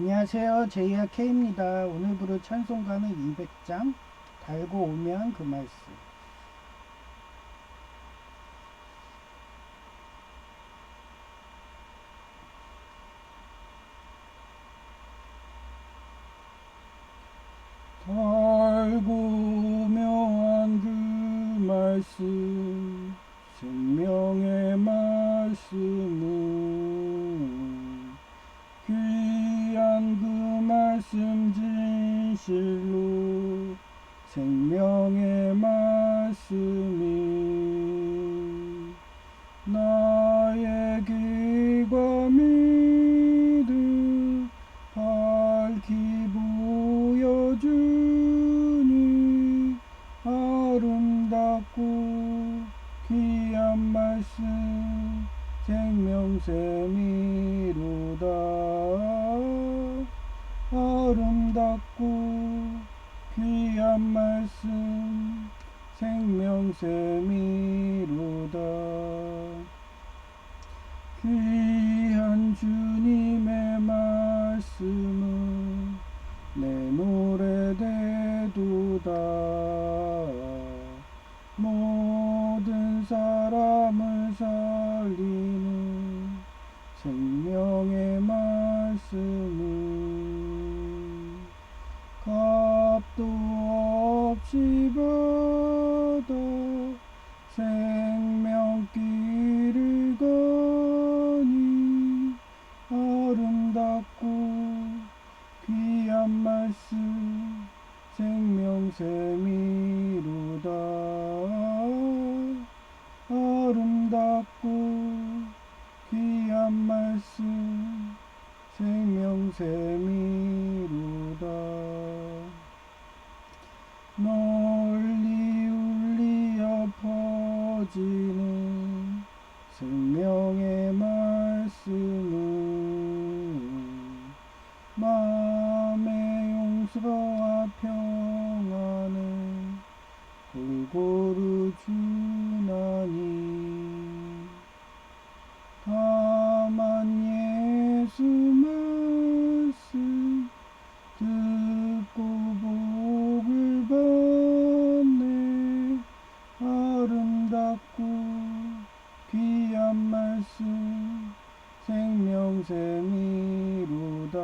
안녕하세요. 제이야 K입니다. 오늘 부를 찬송가는 200장 달고 오면 그 말씀. 달고 오면 그 말씀, 생명의 말씀은 귀한 그 말씀 진실로 생명의 말씀이 나의 귀가 믿음 밝히 보여주니 아름답고 귀한 말씀 생명샘이로다. 아름답고 귀한 말씀 생명샘이로다. 귀한 주님의 말씀은 내 노래 되도다. 모든 사람을 살리는 생명의 말씀은 값도 없이 받아 생명길을 거니 아름답고 귀한 말씀 생명샘이로다. 아름답고 귀한 말씀 생명샘이로다. 널리 울리어 퍼지는 생명의 말씀은 마음의 용서와 평안을 골고루 주나니 다만 예수 말씀 듣고 복을 받네. 아름답고 귀한 말씀 생명샘이로다.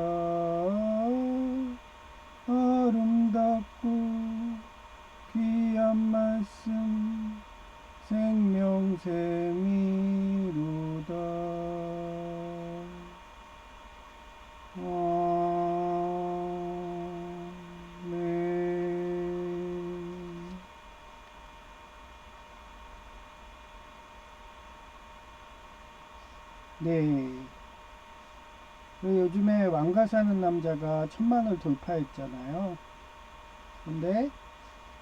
아름답고 귀한 말씀 생명샘이로다. 아멘. 네. 요즘에 왕가 사는 남자가 1,000만을 돌파했잖아요. 근데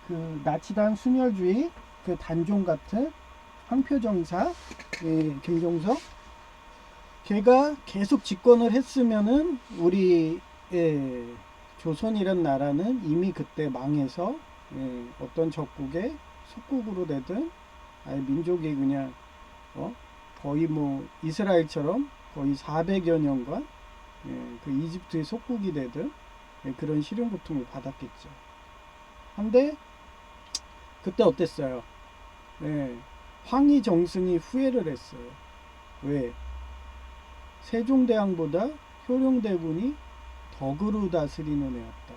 그 나치당 순혈주의 그 단종 같은 황표정사, 예, 김종석, 걔가 계속 집권을 했으면은 우리 조선이란 나라는 이미 그때 망해서 어떤 적국의 속국으로 되든 아예 민족이 그냥 거의 뭐 이스라엘처럼 거의 400여 년간 그 이집트의 속국이 되든 그런 시련 고통을 받았겠죠. 한데 그때 어땠어요? 황희 정승이 후회를 했어요. 왜? 세종대왕보다 효령대군이 덕으로 다스리는 애였다.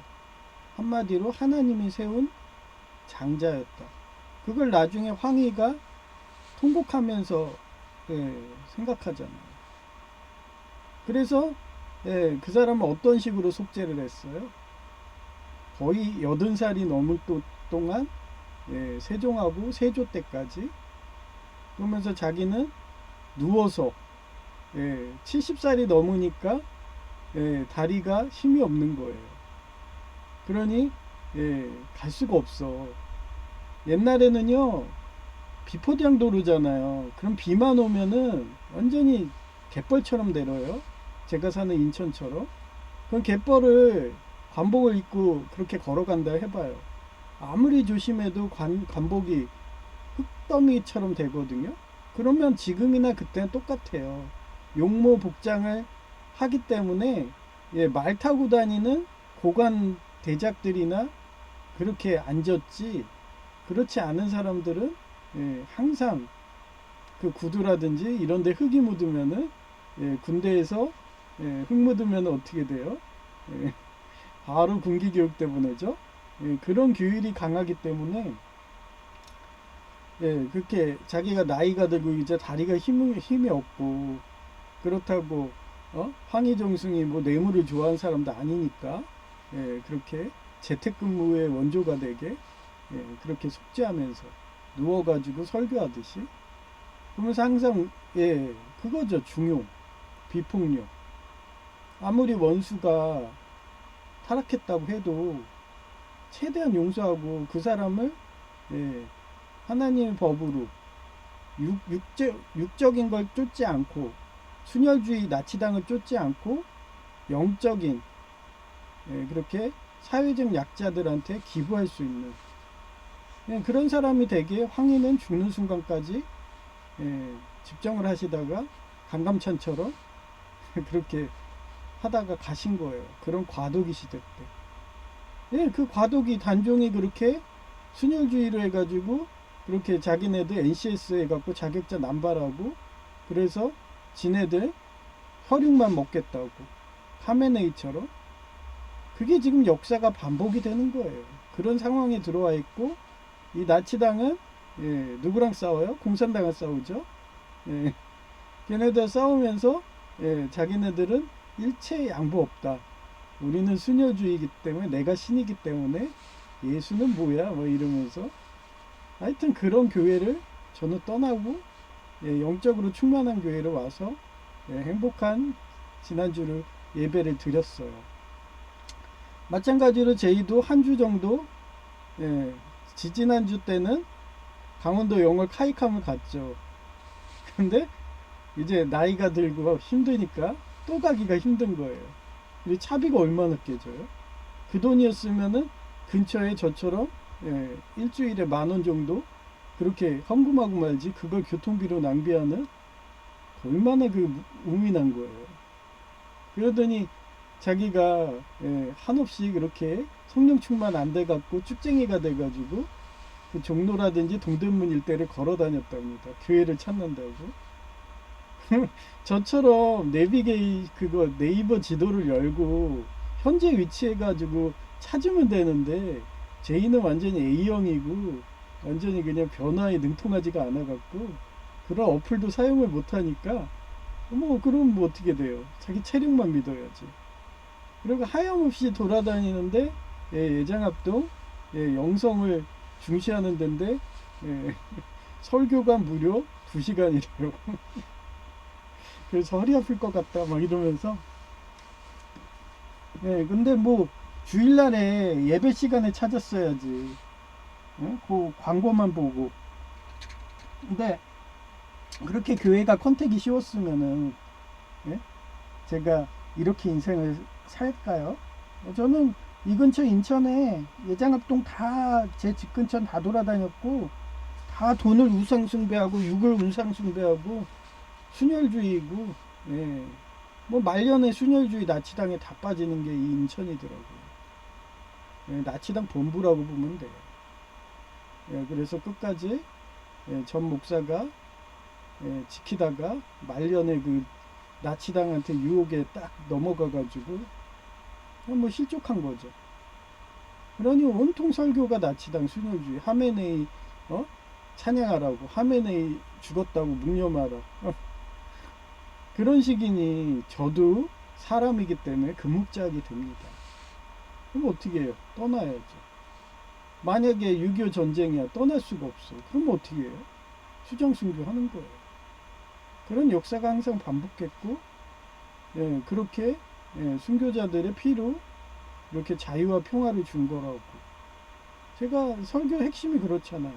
한마디로 하나님이 세운 장자였다. 그걸 나중에 황희가 통곡하면서 생각하잖아요. 그래서 그 사람은 어떤 식으로 속죄를 했어요? 거의 80살이 넘을 동안 세종하고 세조 때까지 그러면서 자기는 누워서 70살이 넘으니까 다리가 힘이 없는 거예요. 그러니 갈 수가 없어. 옛날에는요 비포장도로잖아요. 그럼 비만 오면은 완전히 갯벌처럼 내려요. 제가 사는 인천처럼. 그럼 갯벌을 관복을 입고 그렇게 걸어간다 해봐요. 아무리 조심해도 관복이 흙더미처럼 되거든요. 그러면 지금이나 그때는 똑같아요. 용모 복장을 하기 때문에 말 타고 다니는 고관 대작들이나 그렇게 앉았지, 그렇지 않은 사람들은 항상 그 구두라든지 이런 데 흙이 묻으면은, 군대에서 흙 묻으면 어떻게 돼요? 예, 바로 군기교육대 보내죠. 그런 규율이 강하기 때문에 그렇게 자기가 나이가 들고 이제 다리가 힘이 없고 그렇다고 황희정승이 뭐 뇌물을 좋아하는 사람도 아니니까 그렇게 재택근무의 원조가 되게 그렇게 속죄하면서 누워가지고 설교하듯이 그러면서 항상 그거죠. 중용, 비폭력. 아무리 원수가 타락했다고 해도 최대한 용서하고 그 사람을 하나님의 법으로 육적인 걸 쫓지 않고 순혈주의 나치당을 쫓지 않고 영적인 그렇게 사회적 약자들한테 기부할 수 있는 그런 사람이 되게 황희는 죽는 순간까지 집정을 하시다가 강감찬처럼 그렇게 하다가 가신 거예요. 그런 과도기 시대 때. 그 과도기 단종이 그렇게 순혈주의로 해가지고 그렇게 자기네들 NCS 해갖고 자격자 남발하고 그래서 지네들 혈육만 먹겠다고 카메네이처럼 그게 지금 역사가 반복이 되는 거예요. 그런 상황에 들어와 있고 이 나치당은 누구랑 싸워요? 공산당을 싸우죠. 걔네들 싸우면서 자기네들은 일체 양보 없다. 우리는 순혈주의이기 때문에 내가 신이기 때문에 예수는 뭐야? 뭐 이러면서 하여튼 그런 교회를 저는 떠나고 영적으로 충만한 교회로 와서 행복한 지난주를 예배를 드렸어요. 마찬가지로 저희도 한 주 정도 지지난주 때는 강원도 영월 카이캄을 갔죠. 근데 이제 나이가 들고 힘드니까 또 가기가 힘든 거예요. 그리고 차비가 얼마나 깨져요? 그 돈이었으면은 근처에 저처럼 일주일에 10,000원 정도 그렇게 헌금하고 말지 그걸 교통비로 낭비하는 얼마나 그 우민한 거예요. 그러더니 자기가 한없이 그렇게 성령 충만 안 돼갖고 쭉쟁이가 돼가지고 그 종로라든지 동대문 일대를 걸어 다녔답니다. 교회를 찾는다고. 저처럼 그거 네이버 지도를 열고 현재 위치해가지고 찾으면 되는데 제이는 완전히 A형이고 완전히 그냥 변화에 능통하지가 않아갖고 그런 어플도 사용을 못하니까 그럼 뭐 어떻게 돼요? 자기 체력만 믿어야지. 그리고 하염없이 돌아다니는데 예장합동 영성을 중시하는 데인데 설교가 무려 2시간이래요. 그래서 허리 아플 것 같다 막 이러면서 근데 뭐 주일날에 예배 시간에 찾았어야지. 그 광고만 보고. 근데 그렇게 교회가 컨택이 쉬웠으면은 제가 이렇게 인생을 살까요? 저는 이 근처 인천에 예장합동 다 제 집 근처 다 돌아다녔고 다 돈을 우상숭배하고 육을 우상숭배하고 순혈주의고 뭐 말년에 순혈주의 나치당에 다 빠지는 게 이 인천이더라고요. 나치당 본부라고 보면 돼요. 그래서 끝까지 전 목사가 지키다가 말년에 그 나치당한테 유혹에 딱 넘어가가지고 뭐 실족한 거죠. 그러니 온통 설교가 나치당 순혈주의 하메네이 찬양하라고 하메네이 죽었다고 묵념하라 그런 식이니 저도 사람이기 때문에 금묵자하게 됩니다. 그럼 어떻게 해요? 떠나야죠. 만약에 6.25 전쟁이야 떠날 수가 없어. 그럼 어떻게 해요? 수정순교 하는 거예요. 그런 역사가 항상 반복했고 그렇게 순교자들의 피로 이렇게 자유와 평화를 준 거라고. 제가 설교 핵심이 그렇잖아요.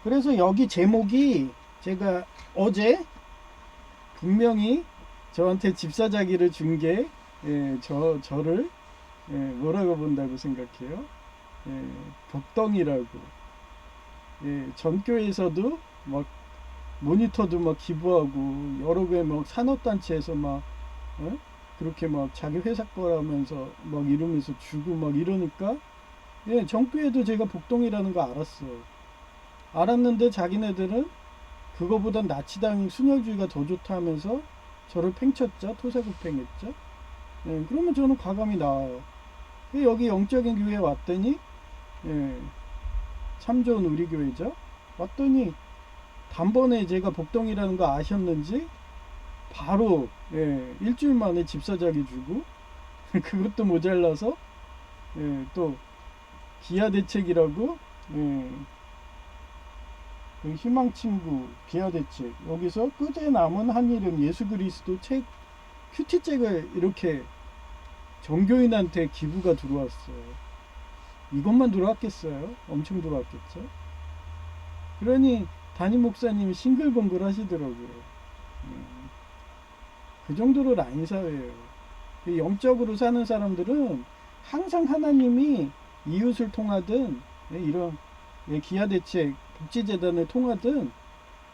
그래서 여기 제목이 제가 어제 분명히 저한테 집사자기를 준 게 저를 뭐라고 본다고 생각해요? 복덩이라고. 전교에서도 막 모니터도 막 기부하고 여러 개 막 산업단체에서 막 그렇게 막 자기 회사 거라면서 막 이러면서 주고 막 이러니까 예, 정부에도 제가 복동이라는 거 알았어. 알았는데 자기네들은 그거보단 나치당 순혈주의가 더 좋다 하면서 저를 팽쳤죠. 토사구팽했죠. 예, 그러면 저는 과감히 나와요. 여기 영적인 교회에 왔더니 예, 참 좋은 우리 교회죠. 왔더니 단번에 제가 복동이라는 거 아셨는지 바로 예, 일주일 만에 집사자기 주고 그것도 모자라서 예, 또 기아대책이라고 예, 그 희망친구 기아대책 여기서 끝에 남은 한 이름 예수 그리스도 책 큐티책을 이렇게 종교인한테 기부가 들어왔어요. 이것만 들어왔겠어요? 엄청 들어왔겠죠? 그러니 담임 목사님이 싱글벙글 하시더라고요. 그 정도로 라인 사회예요. 영적으로 사는 사람들은 항상 하나님이 이웃을 통하든 이런 기아대책 복지재단을 통하든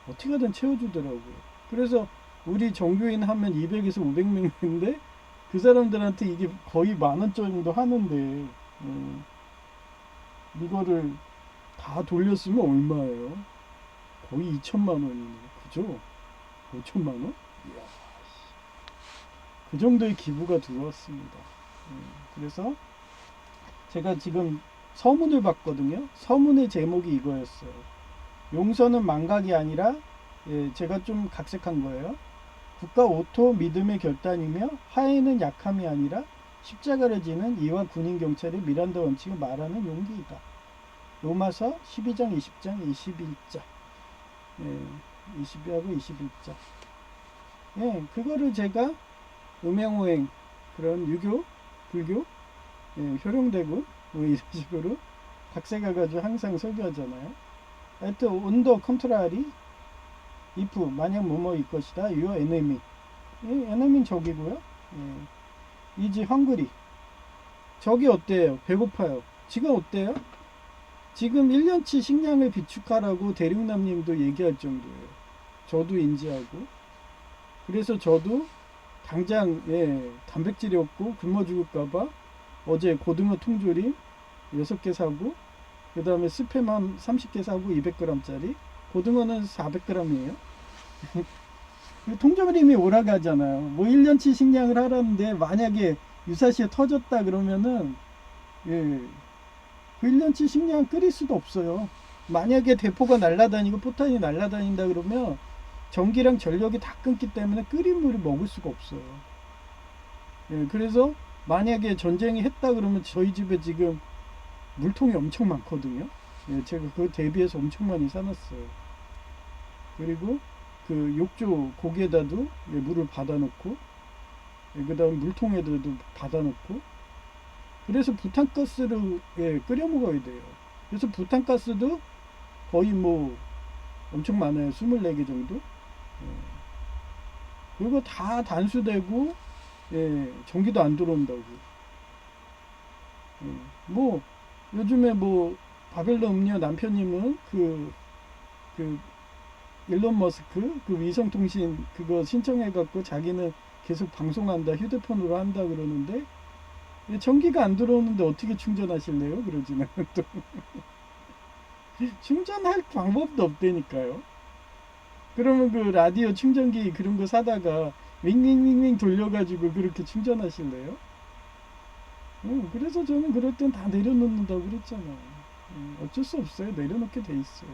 어떻게든 채워주더라고요. 그래서 우리 종교인 하면 200에서 500명인데 그 사람들한테 이게 거의 10,000원 정도 하는데 이거를 다 돌렸으면 얼마예요? 거의 2천만 원이네. 그죠? 5천만 원? 이야, 그 정도의 기부가 들어왔습니다. 그래서 제가 지금 서문을 봤거든요. 서문의 제목이 이거였어요. 용서는 망각이 아니라 제가 좀 각색한 거예요. 국가 오토 믿음의 결단이며 화해는 약함이 아니라 십자가를 지는 이와 군인 경찰의 미란다 원칙을 말하는 용기이다. 로마서 12장 20장 21자 20하고 21자 그거를 제가 음행오행 그런 유교 불교 효령대군 이런 식으로 각색해가지고 항상 설교하잖아요. 하여튼 온더 컨트라리 if 만약 뭐뭐일 것이다 your enemy enemy는 적이고요. is hungry 적이 어때요? 배고파요. 지금 어때요? 지금 1년치 식량을 비축하라고 대륙남님도 얘기할 정도예요. 저도 인지하고 그래서 저도 당장 단백질이 없고 굶어 죽을까봐 어제 고등어 통조림 6개 사고 그 다음에 스팸 한 30개 사고 200g짜리 고등어는 400g이에요. 통조림이 오라가잖아요. 뭐 1년치 식량을 하라는데 만약에 유사시에 터졌다 그러면은 그 1년치 식량 끓일 수도 없어요. 만약에 대포가 날아다니고 포탄이 날아다닌다 그러면 전기랑 전력이 다 끊기 때문에 끓인 물을 먹을 수가 없어요. 그래서 만약에 전쟁이 했다 그러면 저희 집에 지금 물통이 엄청 많거든요. 제가 그거 대비해서 엄청 많이 사놨어요. 그리고 그 욕조 고기에다도 물을 받아놓고 그 다음 물통에도 받아놓고 그래서 부탄가스를 끓여 먹어야 돼요. 그래서 부탄가스도 거의 뭐 엄청 많아요. 24개 정도. 그리고 다 단수되고 전기도 안 들어온다고. 뭐 요즘에 뭐 바벨론 음료 남편님은 그 일론 머스크 그 위성통신 그거 신청해갖고 자기는 계속 방송한다 휴대폰으로 한다 그러는데 전기가 안 들어오는데 어떻게 충전하실래요? 그러지는 또 충전할 방법도 없다니까요. 그러면 그 라디오 충전기 그런 거 사다가 윙윙윙윙 돌려가지고 그렇게 충전하실래요? 그래서 저는 그럴 땐 다 내려놓는다고 그랬잖아요. 어쩔 수 없어요. 내려놓게 돼 있어요.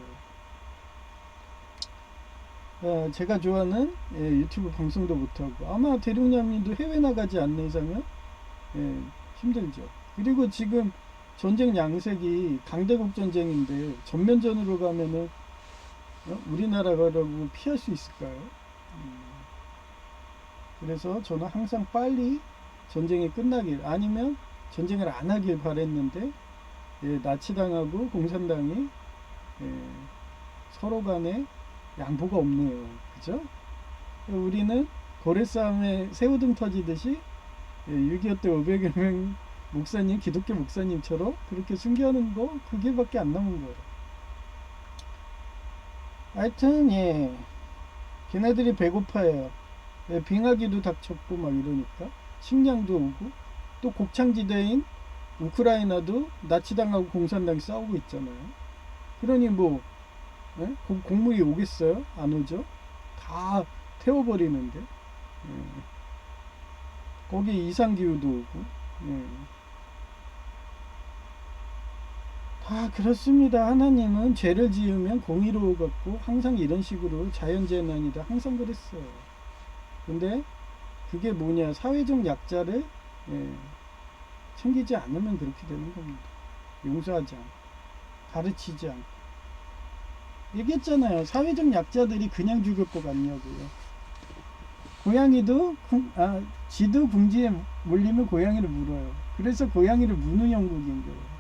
제가 좋아하는 유튜브 방송도 못하고 아마 대륙남님도 해외 나가지 않는 이상은 힘들죠. 그리고 지금 전쟁 양색이 강대국 전쟁인데 전면전으로 가면은 우리나라라고 피할 수 있을까요? 그래서 저는 항상 빨리 전쟁이 끝나길 아니면 전쟁을 안 하길 바랬는데 나치당하고 공산당이 서로 간에 양보가 없네요. 그죠? 우리는 고래 싸움에 새우등 터지듯이 6.25 때 500여 명 목사님, 기독교 목사님처럼 그렇게 순교하는 거 그게밖에 안 남은 거예요. 하여튼 걔네들이 배고파요. 빙하기도 닥쳤고 막 이러니까 식량도 오고, 또 곡창지대인 우크라이나도 나치당하고 공산당이 싸우고 있잖아요. 그러니 뭐 예? 곡물이 오겠어요? 안 오죠? 다 태워버리는데. 예. 거기 이상기후도 오고. 예. 다 그렇습니다. 하나님은 죄를 지으면 공의로워 갖고 항상 이런 식으로 자연재난이다 항상 그랬어요. 근데 그게 뭐냐, 사회적 약자를 예, 챙기지 않으면 그렇게 되는 겁니다. 용서하지 않고 가르치지 않고. 얘기했잖아요. 사회적 약자들이 그냥 죽을 것 같냐고요. 고양이도 쥐도 궁지에 몰리면 고양이를 물어요. 그래서 고양이를 무는 영국인 거예요.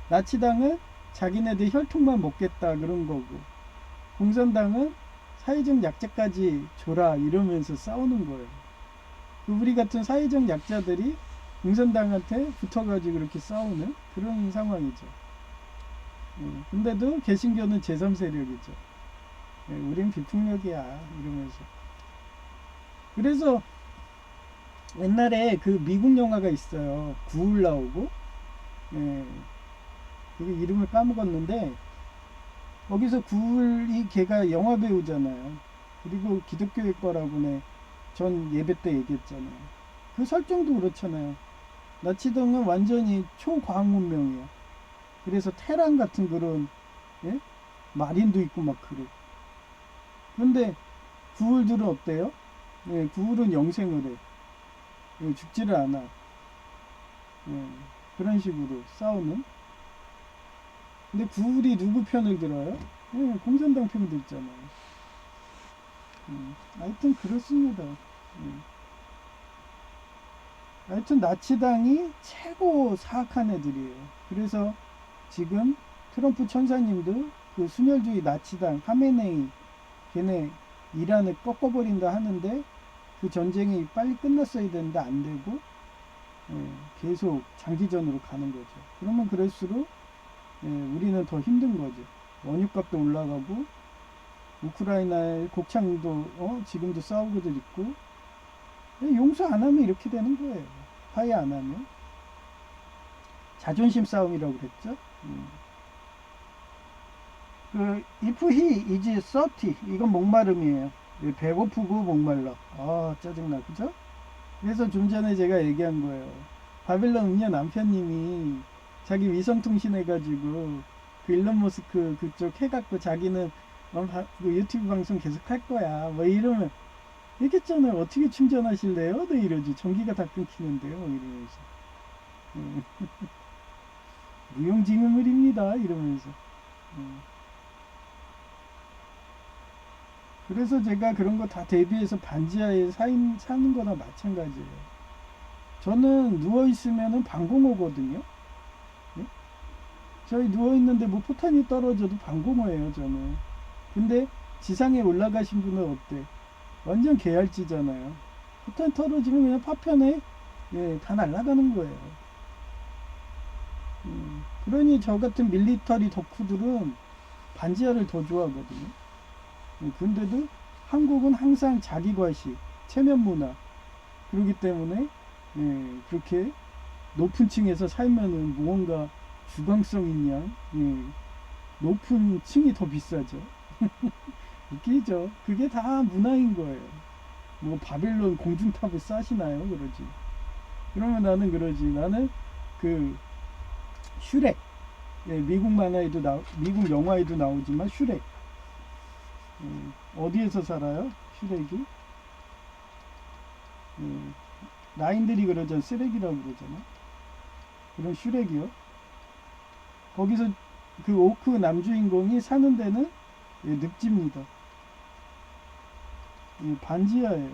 나치당은 자기네들 혈통만 먹겠다 그런 거고, 공산당은 사회적 약자까지 줘라 이러면서 싸우는 거예요. 우리 같은 사회적 약자들이 공산당한테 붙어가지고 그렇게 싸우는 그런 상황이죠. 근데도 개신교는 제3세력이죠. 우린 비폭력이야 이러면서. 그래서 옛날에 그 미국 영화가 있어요. 구울 나오고, 그 이름을 까먹었는데, 거기서 구울이 걔가 영화 배우잖아요. 그리고 기독교일 거라고 전 예배 때 얘기했잖아요. 그 설정도 그렇잖아요. 나치당은 완전히 초과학 문명이야. 그래서 테란 같은 그런 예? 마린도 있고 막 그래. 그런데 구울들은 어때요? 구울은 영생을 해. 죽지를 않아. 그런 식으로 싸우는. 근데 구울이 누구 편을 들어요? 공산당 편을 들잖아요. 하여튼 그렇습니다. 하여튼 나치당이 최고 사악한 애들이에요. 그래서 지금 트럼프 천사님도 그 순혈주의 나치당 하메네이 걔네 이란을 꺾어버린다 하는데, 그 전쟁이 빨리 끝났어야 되는데 안 되고 계속 장기전으로 가는 거죠. 그러면 그럴수록 우리는 더 힘든 거죠. 원유값도 올라가고, 우크라이나의 곡창도 지금도 싸우고들 있고, 용서 안 하면 이렇게 되는 거예요. 화해 안 하면. 자존심 싸움이라고 그랬죠. 그 if he is 30, 이건 목마름이에요. 배고프고 목말라. 짜증나, 그죠? 그래서 좀 전에 제가 얘기한 거예요. 바빌론 음녀 남편님이 자기 위성통신 해가지고 그 일론 머스크 그쪽 해갖고 자기는 그 유튜브 방송 계속 할 거야 뭐 이러면, 얘기했잖아요. 어떻게 충전하실래요? 네 이러지. 전기가 다 끊기는데요 이러면서. 무용지물입니다 이러면서. 그래서 제가 그런 거 다 대비해서 반지하에 사는 거나 마찬가지예요. 저는 누워있으면 방공호거든요. 네? 저희 누워있는데 뭐 포탄이 떨어져도 방공호예요 저는. 근데 지상에 올라가신 분은 어때? 완전 개활지잖아요. 포탄 떨어지면 그냥 파편에 다 날아가는 거예요. 그러니 저 같은 밀리터리 덕후들은 반지하를 더 좋아하거든요. 근데도 한국은 항상 자기과시, 체면문화 그러기 때문에 그렇게 높은 층에서 살면은 무언가 주관성 있냐, 높은 층이 더 비싸죠. 웃기죠. 그게 다 문화인 거예요. 뭐 바벨론 공중탑을 쌓시나요? 그러지. 그러면 나는 그러지. 나는 그 슈렉, 미국 만화에도 미국 영화에도 나오지만 슈렉, 어디에서 살아요? 슈렉이? 라인들이 그러잖아. 쓰레기라고 그러잖아. 그런 슈렉이요. 거기서 그 오크 남주인공이 사는 데는 늪지입니다. 반지하예요.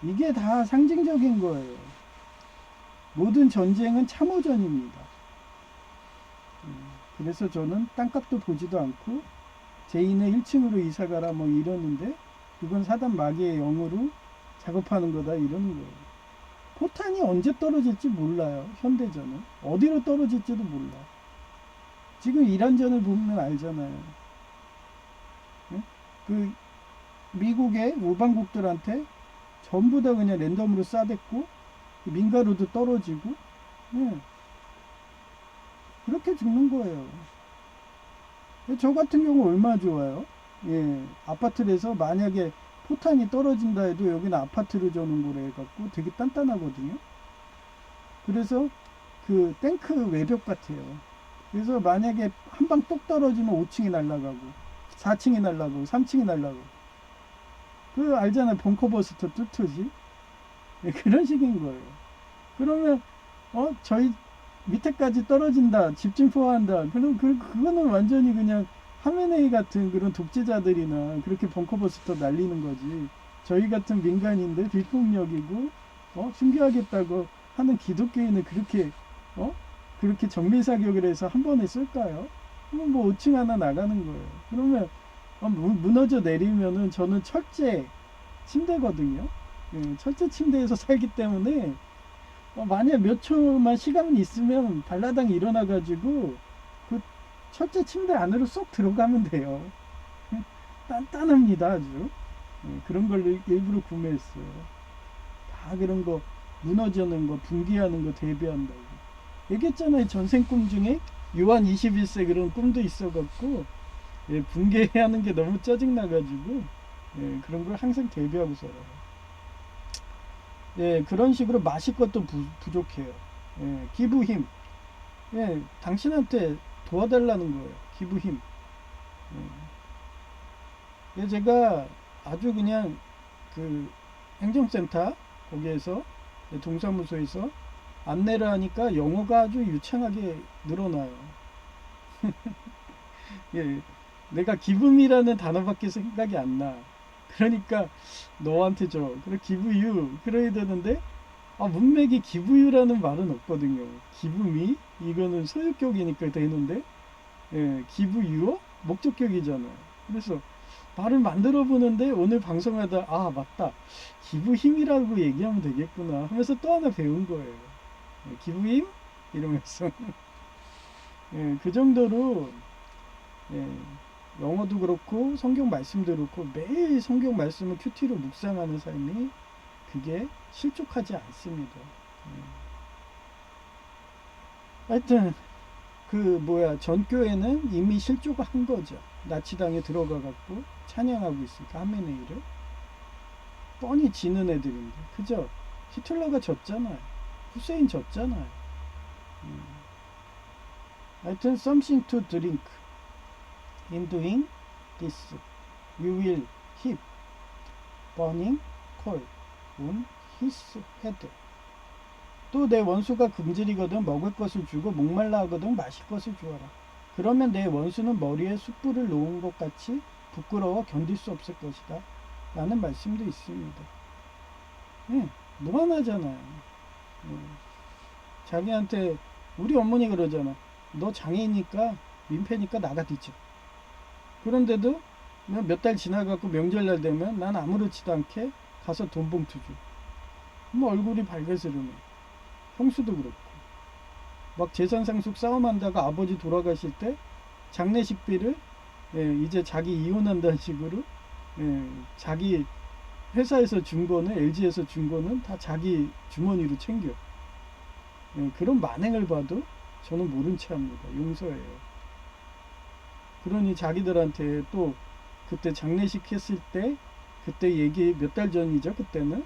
이게 다 상징적인 거예요. 모든 전쟁은 참호전입니다. 그래서 저는 땅값도 보지도 않고 제인의 1층으로 이사가라 뭐 이러는데, 그건 사단 마귀의 영으로 작업하는 거다 이러는 거예요. 포탄이 언제 떨어질지 몰라요. 현대전은 어디로 떨어질지도 몰라. 지금 이란전을 보면 알잖아요. 그 미국의 우방국들한테 전부 다 그냥 랜덤으로 쏴댔고 민가루도 떨어지고 예, 그렇게 죽는 거예요. 저 같은 경우 얼마나 좋아요. 예, 아파트에서 만약에 포탄이 떨어진다 해도 여기는 아파트를 저는 거래 해갖고 되게 단단하거든요. 그래서 그 탱크 외벽 같아요. 그래서 만약에 한 방 똑 떨어지면 5층이 날아가고 4층이 날아가고 3층이 날아가고 그 알잖아요. 벙커버스터 뚫듯이 예, 그런 식인 거예요. 그러면 저희 밑에까지 떨어진다 집중 포화한다 그럼 그거는 완전히 그냥 하메네이 같은 그런 독재자들이나 그렇게 벙커버스터 날리는 거지. 저희 같은 민간인들 비폭력이고 숨겨야겠다고 하는 기독교인을 그렇게 그렇게 정밀사격을 해서 한 번에 쓸까요? 그럼 뭐 5층 하나 나가는 거예요. 그러면 무너져 내리면은 저는 철제 침대거든요. 예, 철제 침대에서 살기 때문에 만약 몇 초만 시간이 있으면 발라당이 일어나가지고 그 철제 침대 안으로 쏙 들어가면 돼요. 단단합니다 아주. 예, 그런 걸 일부러 구매했어요. 다 그런 거 무너지는 거 붕괴하는 거 대비한다고. 얘기했잖아요. 전생 꿈 중에 요한 21세 그런 꿈도 있어갖고 예, 붕괴하는 게 너무 짜증나가지고 예, 그런 걸 항상 대비하고 살아요. 예, 그런 식으로 마실 것도 부족해요. 예, 기부 힘. 예, 당신한테 도와달라는 거예요. 기부 힘. 예. 예, 제가 아주 그냥 그 행정센터 거기에서 동사무소에서 안내를 하니까 영어가 아주 유창하게 늘어나요. 예, 내가 기부미라는 단어밖에 생각이 안 나. 그러니까 너한테 줘. 그래 기부유 그래야 되는데 문맥이 기부유라는 말은 없거든요. 기부미 이거는 소유격이니까 되는데 예, 기부유어 목적격이잖아요. 그래서 말을 만들어 보는데 오늘 방송하다 맞다 기부힘이라고 얘기하면 되겠구나 하면서 또 하나 배운 거예요. 예, 기부힘 이러면서 예, 그 정도로 예, 영어도 그렇고 성경 말씀도 그렇고 매일 성경 말씀을 큐티로 묵상하는 삶이 그게 실족하지 않습니다. 하여튼 전교회는 이미 실족을 한 거죠. 나치당에 들어가 갖고 찬양하고 있으니까 하메네이를 뻔히 지는 애들인데 그죠? 히틀러가 졌잖아요. 후세인 졌잖아요. 하여튼 something to drink. In doing this, you will heap burning coal on his head. 또 내 원수가 금질이거든 먹을 것을 주고 목말라 하거든 마실 것을 주어라. 그러면 내 원수는 머리에 숯불을 놓은 것 같이 부끄러워 견딜 수 없을 것이다. 라는 말씀도 있습니다. 네, 무한하잖아요. 네. 자기한테 우리 어머니 그러잖아. 너 장애니까 민폐니까 나가 뒤져. 그런데도 몇 달 지나갖고 명절날 되면 난 아무렇지도 않게 가서 돈 봉투 줘. 뭐 얼굴이 밝아지르네. 형수도 그렇고. 막 재산상속 싸움한다가 아버지 돌아가실 때 장례식비를 이제 자기 이혼한다는 식으로 자기 회사에서 준 거는 LG에서 준 거는 다 자기 주머니로 챙겨. 그런 만행을 봐도 저는 모른 체 합니다. 용서해요. 그러니 자기들한테 또 그때 장례식 했을 때 그때 얘기 몇 달 전이죠. 그때는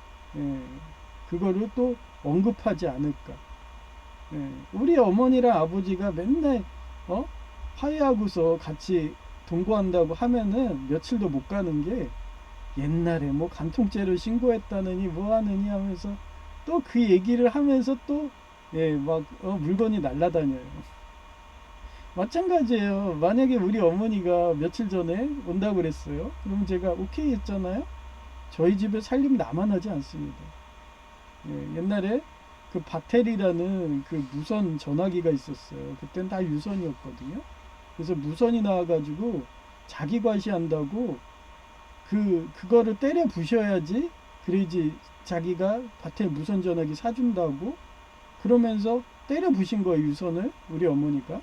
그거를 또 언급하지 않을까. 우리 어머니랑 아버지가 맨날 화해하고서 같이 동거한다고 하면은 며칠도 못 가는 게 옛날에 뭐 간통죄를 신고했다느니 뭐 하느니 하면서 또 그 얘기를 하면서 또 물건이 날라다녀요. 마찬가지예요. 만약에 우리 어머니가 며칠 전에 온다고 그랬어요. 그럼 제가 오케이 했잖아요. 저희 집에 살림 나만 하지 않습니다. 옛날에 그 바텔이라는 그 무선 전화기가 있었어요. 그땐 다 유선이었거든요. 그래서 무선이 나와가지고 자기 과시한다고 그거를 때려 부셔야지 그래야지 자기가 바텔 무선 전화기 사준다고 그러면서 때려 부신 거예요. 유선을 우리 어머니가.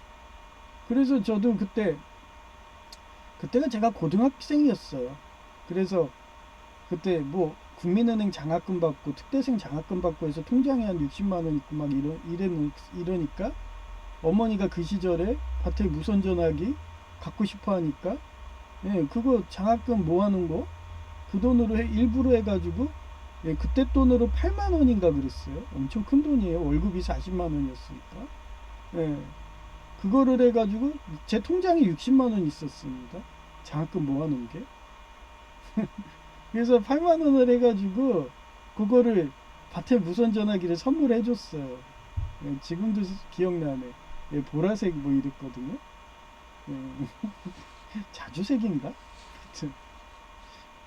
그래서 저도 그때가 제가 고등학생이었어요. 그래서 그때 뭐 국민은행 장학금 받고 특대생 장학금 받고 해서 통장에 한 60만 원 있고 막 이러니까 어머니가 그 시절에 밭에 무선 전화기 갖고 싶어 하니까 예, 그거 장학금 모아놓은 거 그 돈으로 일부러 해가지고 예, 그때 돈으로 8만 원인가 그랬어요. 엄청 큰 돈이에요. 월급이 40만 원이었으니까. 예, 그거를 해가지고 제 통장에 60만 원 있었습니다. 장학금 모아놓은 게. 그래서 8만 원을 해가지고 그거를 밭에 무선 전화기를 선물해 줬어요. 예, 지금도 기억나네. 예, 보라색 뭐 이랬거든요. 예, 자주색인가? 하여튼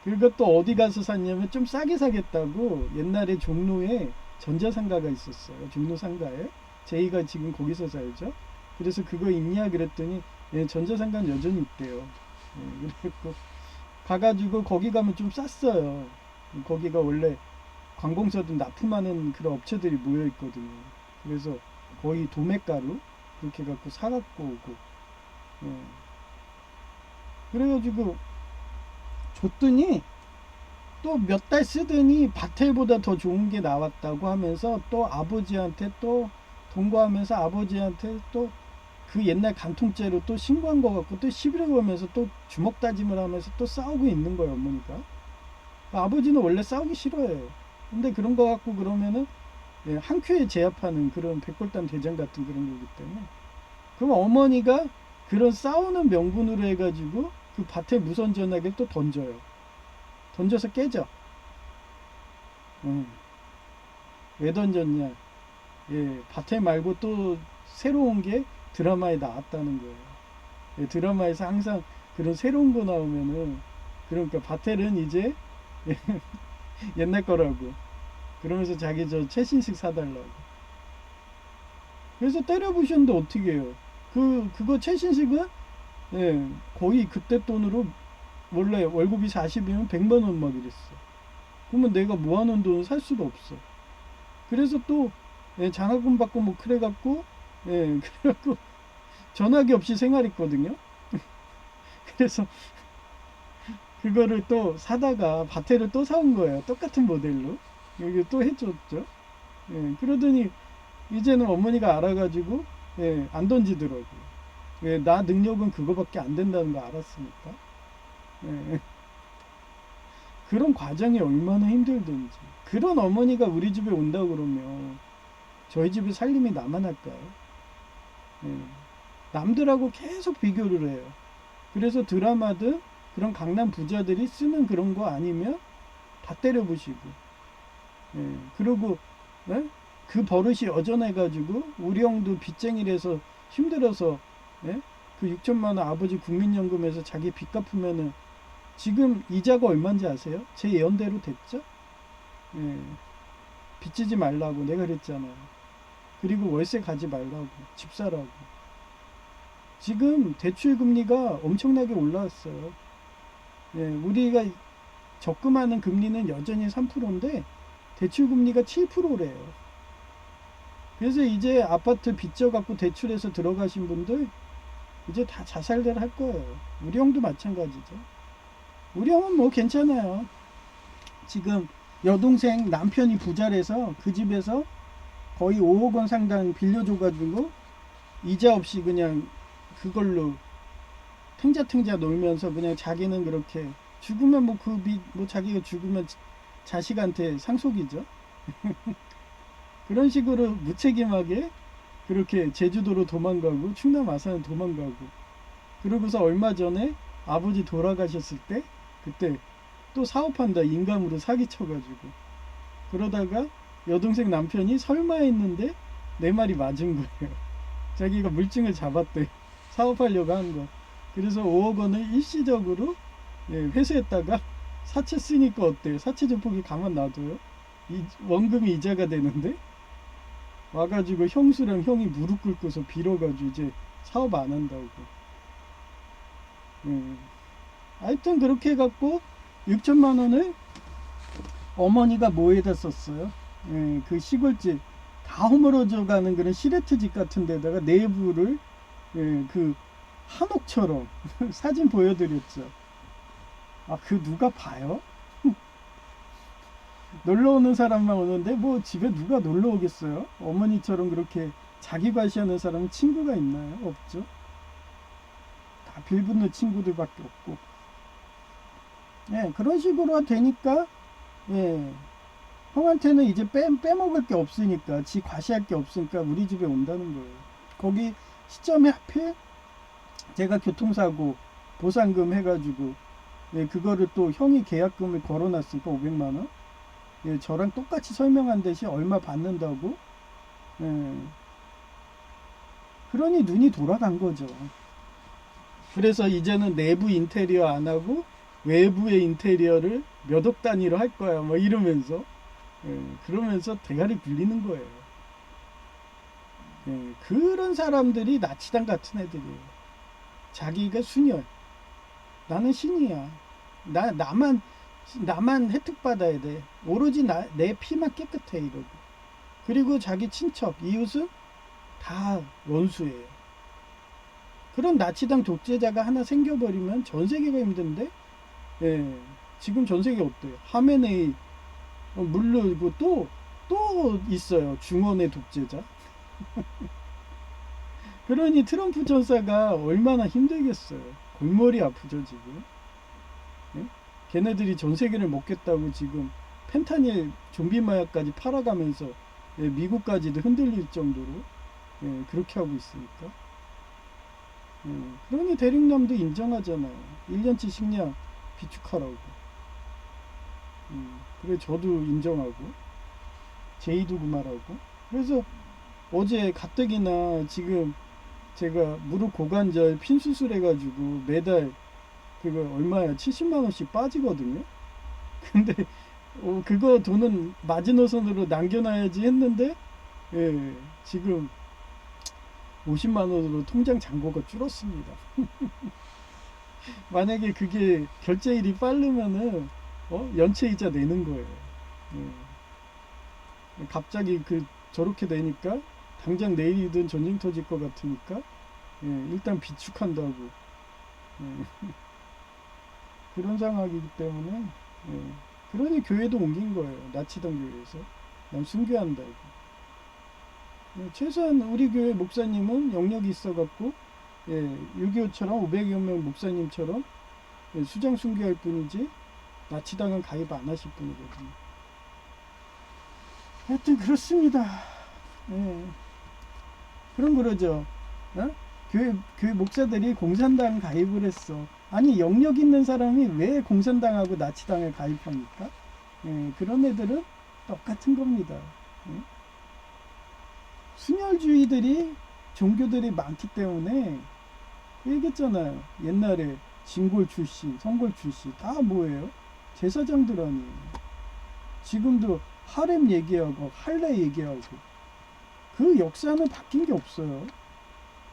그것도 어디 가서 샀냐면 좀 싸게 사겠다고 옛날에 종로에 전자상가가 있었어요. 종로 상가에. 제이가 지금 거기서 살죠. 그래서 그거 있냐 그랬더니 예, 전자상가는 여전히 있대요. 예, 그래갖고 가가지고 거기 가면 좀 쌌어요. 거기가 원래 관공서든 납품하는 그런 업체들이 모여 있거든요. 그래서 거의 도매가로 그렇게 갖고 사갖고 오고. 예. 그래가지고 줬더니 또 몇 달 쓰더니 바텔보다 더 좋은 게 나왔다고 하면서 또 아버지한테 또 동거하면서 아버지한테 또 그 옛날 간통죄로 또 신고한 거 같고 또 시비를 걸면서 또 주먹 다짐을 하면서 또 싸우고 있는 거예요, 어머니가. 아버지는 원래 싸우기 싫어해요. 근데 그런 거 갖고 그러면은 예, 한 큐에 제압하는 그런 백골단 대장 같은 그런 거기 때문에 그럼 어머니가 그런 싸우는 명분으로 해가지고 그 밭에 무선 전화기를 또 던져요. 던져서 깨져. 왜 던졌냐? 예, 밭에 말고 또 새로운 게 드라마에 나왔다는 거예요. 예, 드라마에서 항상 그런 새로운 거 나오면은 그러니까 밭에는 이제 옛날 거라고 그러면서 자기 저 최신식 사달라고. 그래서 때려부셨는데 어떻게 해요? 그거 최신식은 예, 거의 그때 돈으로 원래 월급이 40이면 100만 원 막 이랬어. 그러면 내가 모아놓은 돈 살 수가 없어. 그래서 또 예, 장학금 받고 뭐 그래갖고 예, 그래갖고 전화기 없이 생활했거든요. 그래서 그거를 또 사다가 밭에를 또 사온 거예요. 똑같은 모델로 여기 또 해줬죠. 예, 그러더니 이제는 어머니가 알아가지고 예, 안 던지더라고. 예, 나 능력은 그거밖에 안 된다는 거 알았으니까. 예, 그런 과정이 얼마나 힘들든지. 그런 어머니가 우리 집에 온다 그러면 저희 집에 살림이 나만 할까요? 예, 남들하고 계속 비교를 해요. 그래서 드라마든 그런 강남 부자들이 쓰는 그런 거 아니면 다 때려부시고. 예, 그리고 예? 그 버릇이 여전해가지고 우리 형도 빚쟁이라서 힘들어서 예? 그 6천만 원 아버지 국민연금에서 자기 빚 갚으면은 지금 이자가 얼마인지 아세요? 제 예언대로 됐죠? 예, 빚지지 말라고 내가 그랬잖아요. 그리고 월세 가지 말라고 집 사라고. 지금 대출 금리가 엄청나게 올라왔어요. 예, 우리가 적금하는 금리는 여전히 3%인데 대출 금리가 7%래요. 그래서 이제 아파트 빚져 갖고 대출해서 들어가신 분들 이제 다 자살들 할 거예요. 우리 형도 마찬가지죠. 우리 형은 뭐 괜찮아요. 지금 여동생 남편이 부자래서 그 집에서 거의 5억 원 상당 빌려줘가지고 이자 없이 그냥 그걸로 탱자탱자 놀면서 그냥 자기는 그렇게 죽으면 뭐 그 빚 뭐 자기가 죽으면 자식한테 상속이죠. 그런 식으로 무책임하게 그렇게 제주도로 도망가고 충남 아산을 도망가고 그러고서 얼마 전에 아버지 돌아가셨을 때 그때 또 사업한다 인감으로 사기쳐가지고 그러다가 여동생 남편이 설마 했는데 내 말이 맞은 거예요. 자기가 물증을 잡았대. 사업하려고 한 거. 그래서 5억 원을 일시적으로 예, 회수했다가 사채 쓰니까 어때요? 사채 조폭이 가만 놔둬요? 원금이 이자가 되는데 와가지고 형수랑 형이 무릎 꿇고서 빌어가지고 이제 사업 안 한다고. 예. 하여튼 그렇게 해갖고 6천만 원을 어머니가 뭐에다 썼어요? 예, 그 시골집 다 허물어져 가는 그런 시래트 집 같은 데다가 내부를 예, 그 한옥처럼 사진 보여드렸죠. 아, 그 누가 봐요? 놀러 오는 사람만 오는데 뭐 집에 누가 놀러 오겠어요? 어머니처럼 그렇게 자기 과시하는 사람은 친구가 있나요? 없죠. 다 빌붙는 친구들밖에 없고. 예, 그런 식으로 되니까 예, 형한테는 이제 빼먹을 게 없으니까, 지 과시할 게 없으니까 우리 집에 온다는 거예요. 거기 시점에 하필 제가 교통사고 보상금 해가지고 예, 그거를 또 형이 계약금을 걸어놨으니까 500만 원. 예, 저랑 똑같이 설명한 듯이 얼마 받는다고. 예, 그러니 눈이 돌아간 거죠. 그래서 이제는 내부 인테리어 안 하고 외부의 인테리어를 몇 억 단위로 할 거야. 뭐 이러면서 예, 그러면서 대가리 굴리는 거예요. 예, 그런 사람들이 나치당 같은 애들이에요. 자기가 순혈, 나는 신이야. 나만 혜택 받아야 돼. 오로지 내 피만 깨끗해 이러고. 그리고 자기 친척, 이웃은 다 원수예요. 그런 나치당 독재자가 하나 생겨버리면 전 세계가 힘든데, 예, 지금 전 세계 어때요? 하메네이 물르고 또 있어요. 중원의 독재자. 그러니 트럼프 전사가 얼마나 힘들겠어요. 골머리 아프죠 지금. 예? 걔네들이 전 세계를 먹겠다고 지금 펜타닐 좀비 마약까지 팔아가면서 예, 미국까지도 흔들릴 정도로 예, 그렇게 하고 있으니까. 예, 그러니 대륙남도 인정하잖아요. 1년치 식량 비축하라고. 그래 저도 인정하고 제의도 그말하고. 그래서 어제 가뜩이나 지금 제가 무릎 고관절 핀 수술해가지고 매달 그거 얼마야 70만 원씩 빠지거든요. 근데 그거 돈은 마지노선으로 남겨놔야지 했는데 예, 지금 50만 원으로 통장 잔고가 줄었습니다. 만약에 그게 결제일이 빠르면은 연체이자 내는 거예요. 예. 갑자기 저렇게 되니까 당장 내일이든 전쟁 터질 것 같으니까 예, 일단 비축한다고 예. 그런 상황이기 때문에 예. 그러니 교회도 옮긴 거예요. 나치당 교회에서 난 순교한다고. 예, 최소한 우리 교회 목사님은 영역이 있어갖고 예, 6.25처럼 500여 명 목사님처럼 예, 수장 순교할 뿐이지 나치당은 가입 안 하실 분이거든요. 하여튼 그렇습니다. 예. 그럼 그러죠. 어? 교회 목사들이 공산당 가입을 했어. 아니 영역 있는 사람이 왜 공산당하고 나치당에 가입합니까? 예, 그런 애들은 똑같은 겁니다. 예? 순혈주의들이 종교들이 많기 때문에 얘기했잖아요. 옛날에 진골 출신, 성골 출신 다 뭐예요? 제사장들 아니에요. 지금도 하렘 얘기하고 할례 얘기하고 그 역사는 바뀐 게 없어요.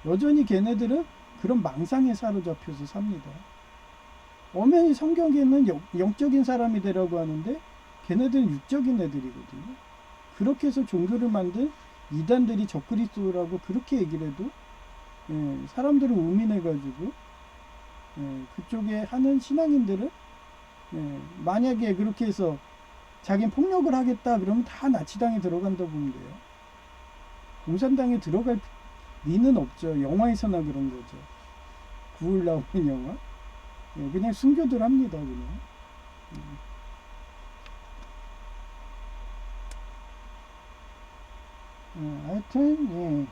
여전히 걔네들은 그런 망상에 사로잡혀서 삽니다. 엄연히 성경에는 영적인 사람이 되라고 하는데 걔네들은 육적인 애들이거든요. 그렇게 해서 종교를 만든 이단들이 적그리스도라고 그렇게 얘기를 해도 예, 사람들을 우민해가지고 예, 그쪽에 하는 신앙인들은 예, 만약에 그렇게 해서 자기는 폭력을 하겠다 그러면 다 나치당에 들어간다고 보면 돼요. 공산당에 들어갈 리는 없죠. 영화에서나 그런 거죠. 9월 나오는 영화. 예, 그냥 순교들 합니다. 그냥. 하여튼 예.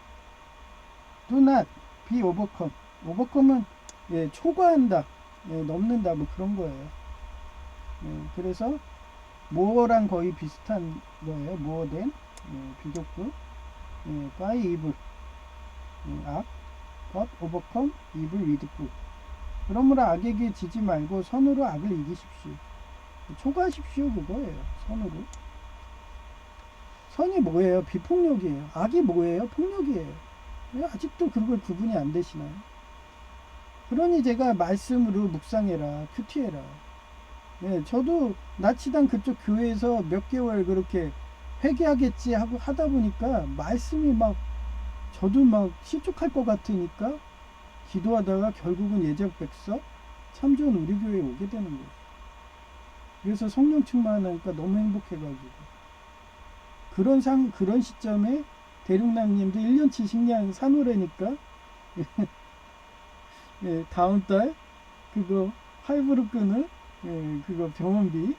Do not be overcome. overcome은 예, 초과한다, 예, 넘는다 뭐 그런 거예요. 예, 그래서 more랑 거의 비슷한 거예요. more than 비교급 by evil 악 but overcome evil with good. 그러므로 악에게 지지 말고 선으로 악을 이기십시오. 초과하십시오 그거예요. 선으로. 선이 뭐예요? 비폭력이에요. 악이 뭐예요? 폭력이에요. 왜 아직도 그걸 구분이 안 되시나요? 그러니 제가 말씀으로 묵상해라, 큐티해라. 예, 저도 나치당 그쪽 교회에서 몇 개월 그렇게 회개하겠지 하고 하다 보니까 말씀이 막 저도 막 실족할 것 같으니까 기도하다가 결국은 예적 백석 참 좋은 우리 교회에 오게 되는 거예요. 그래서 성령 충만하니까 너무 행복해가지고 그런 시점에 대륙남님도 1년치 식량 사놓으라니까 예, 다음 달 그거 할부로 끄는 그거 병원비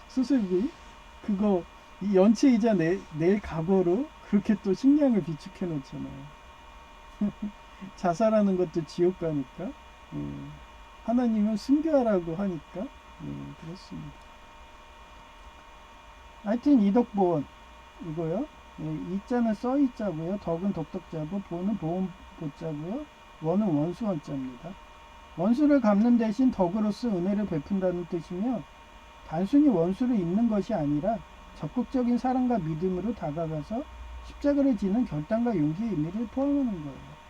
수술비 그거 이 연체 이자 낼 각오로 그렇게 또 식량을 비축해 놓잖아요. 자살하는 것도 지옥 가니까 하나님은 순교하라고 하니까 그렇습니다. 하여튼 이덕보원 이거요. 이자는 써이자고요. 덕은 덕덕자고 보는 보험보자고요. 원은 원수원자입니다. 원수를 갚는 대신 덕으로서 은혜를 베푼다는 뜻이며 단순히 원수를 잇는 것이 아니라 적극적인 사랑과 믿음으로 다가가서 십자가를 지는 결단과 용기의 의미를 포함하는 거예요.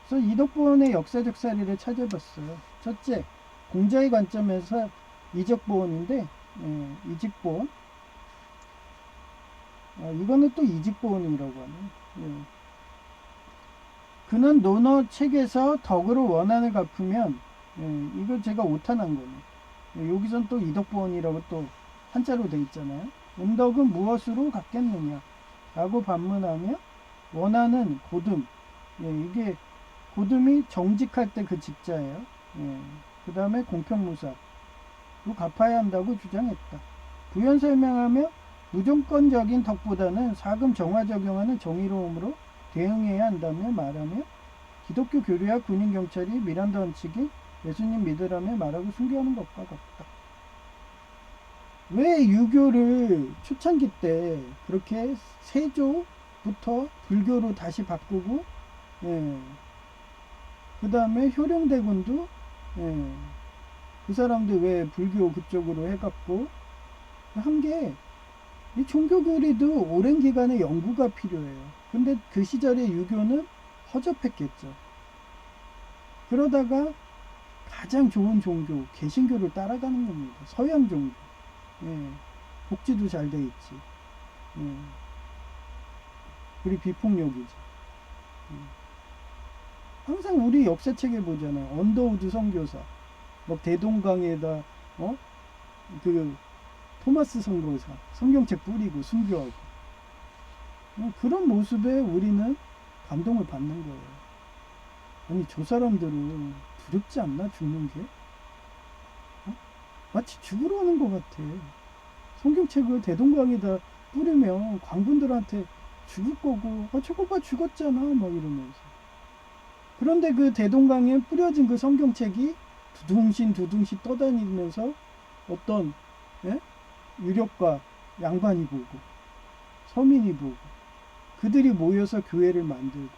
그래서 이덕보원의 역사적 사례를 찾아봤어요. 첫째, 공자의 관점에서 이적보원인데 이직보원 이거는 또 이직보원이라고 하네. 그는 논어 책에서 덕으로 원한을 갚으면 이거 제가 오탄한 거네. 여기선 또 이덕보원이라고 또 한자로 돼 있잖아요. 은덕은 무엇으로 갚겠느냐 라고 반문하며 원하는 고듬 이게 고듬이 정직할 때 그 직자예요. 그 다음에 공평무사로 갚아야 한다고 주장했다. 부연 설명하며 무조건적인 덕보다는 사금 정화 적용하는 정의로움으로 대응해야 한다며 말하며 기독교 교류와 군인 경찰이 미란다 원칙인 예수님 믿으라며 말하고 순교하는 것과 같다. 왜 유교를 초창기 때 그렇게 세조부터 불교로 다시 바꾸고 그 다음에 효령대군도 그 사람들 왜 불교 그쪽으로 해갖고 한 게 이 종교교리도 오랜 기간의 연구가 필요해요. 근데 그 시절에 유교는 허접했겠죠. 그러다가 가장 좋은 종교 개신교를 따라가는 겁니다. 서양 종교. 복지도 잘 돼 있지. 그리고 비폭력이지. 항상 우리 역사책에 보잖아요. 언더우드 선교사, 막 대동강에다 그 토마스 선교사 성경책 뿌리고 순교하고 그런 모습에 우리는 감동을 받는 거예요. 아니 저 사람들은 두렵지 않나 죽는 게? 마치 죽으러 오는 것 같아. 성경책을 대동강에다 뿌리면 광군들한테 죽을 거고 저거 봐 죽었잖아 막 이러면서. 그런데 그 대동강에 뿌려진 그 성경책이 두둥실 떠다니면서 어떤 유력과 양반이 보고 서민이 보고 그들이 모여서 교회를 만들고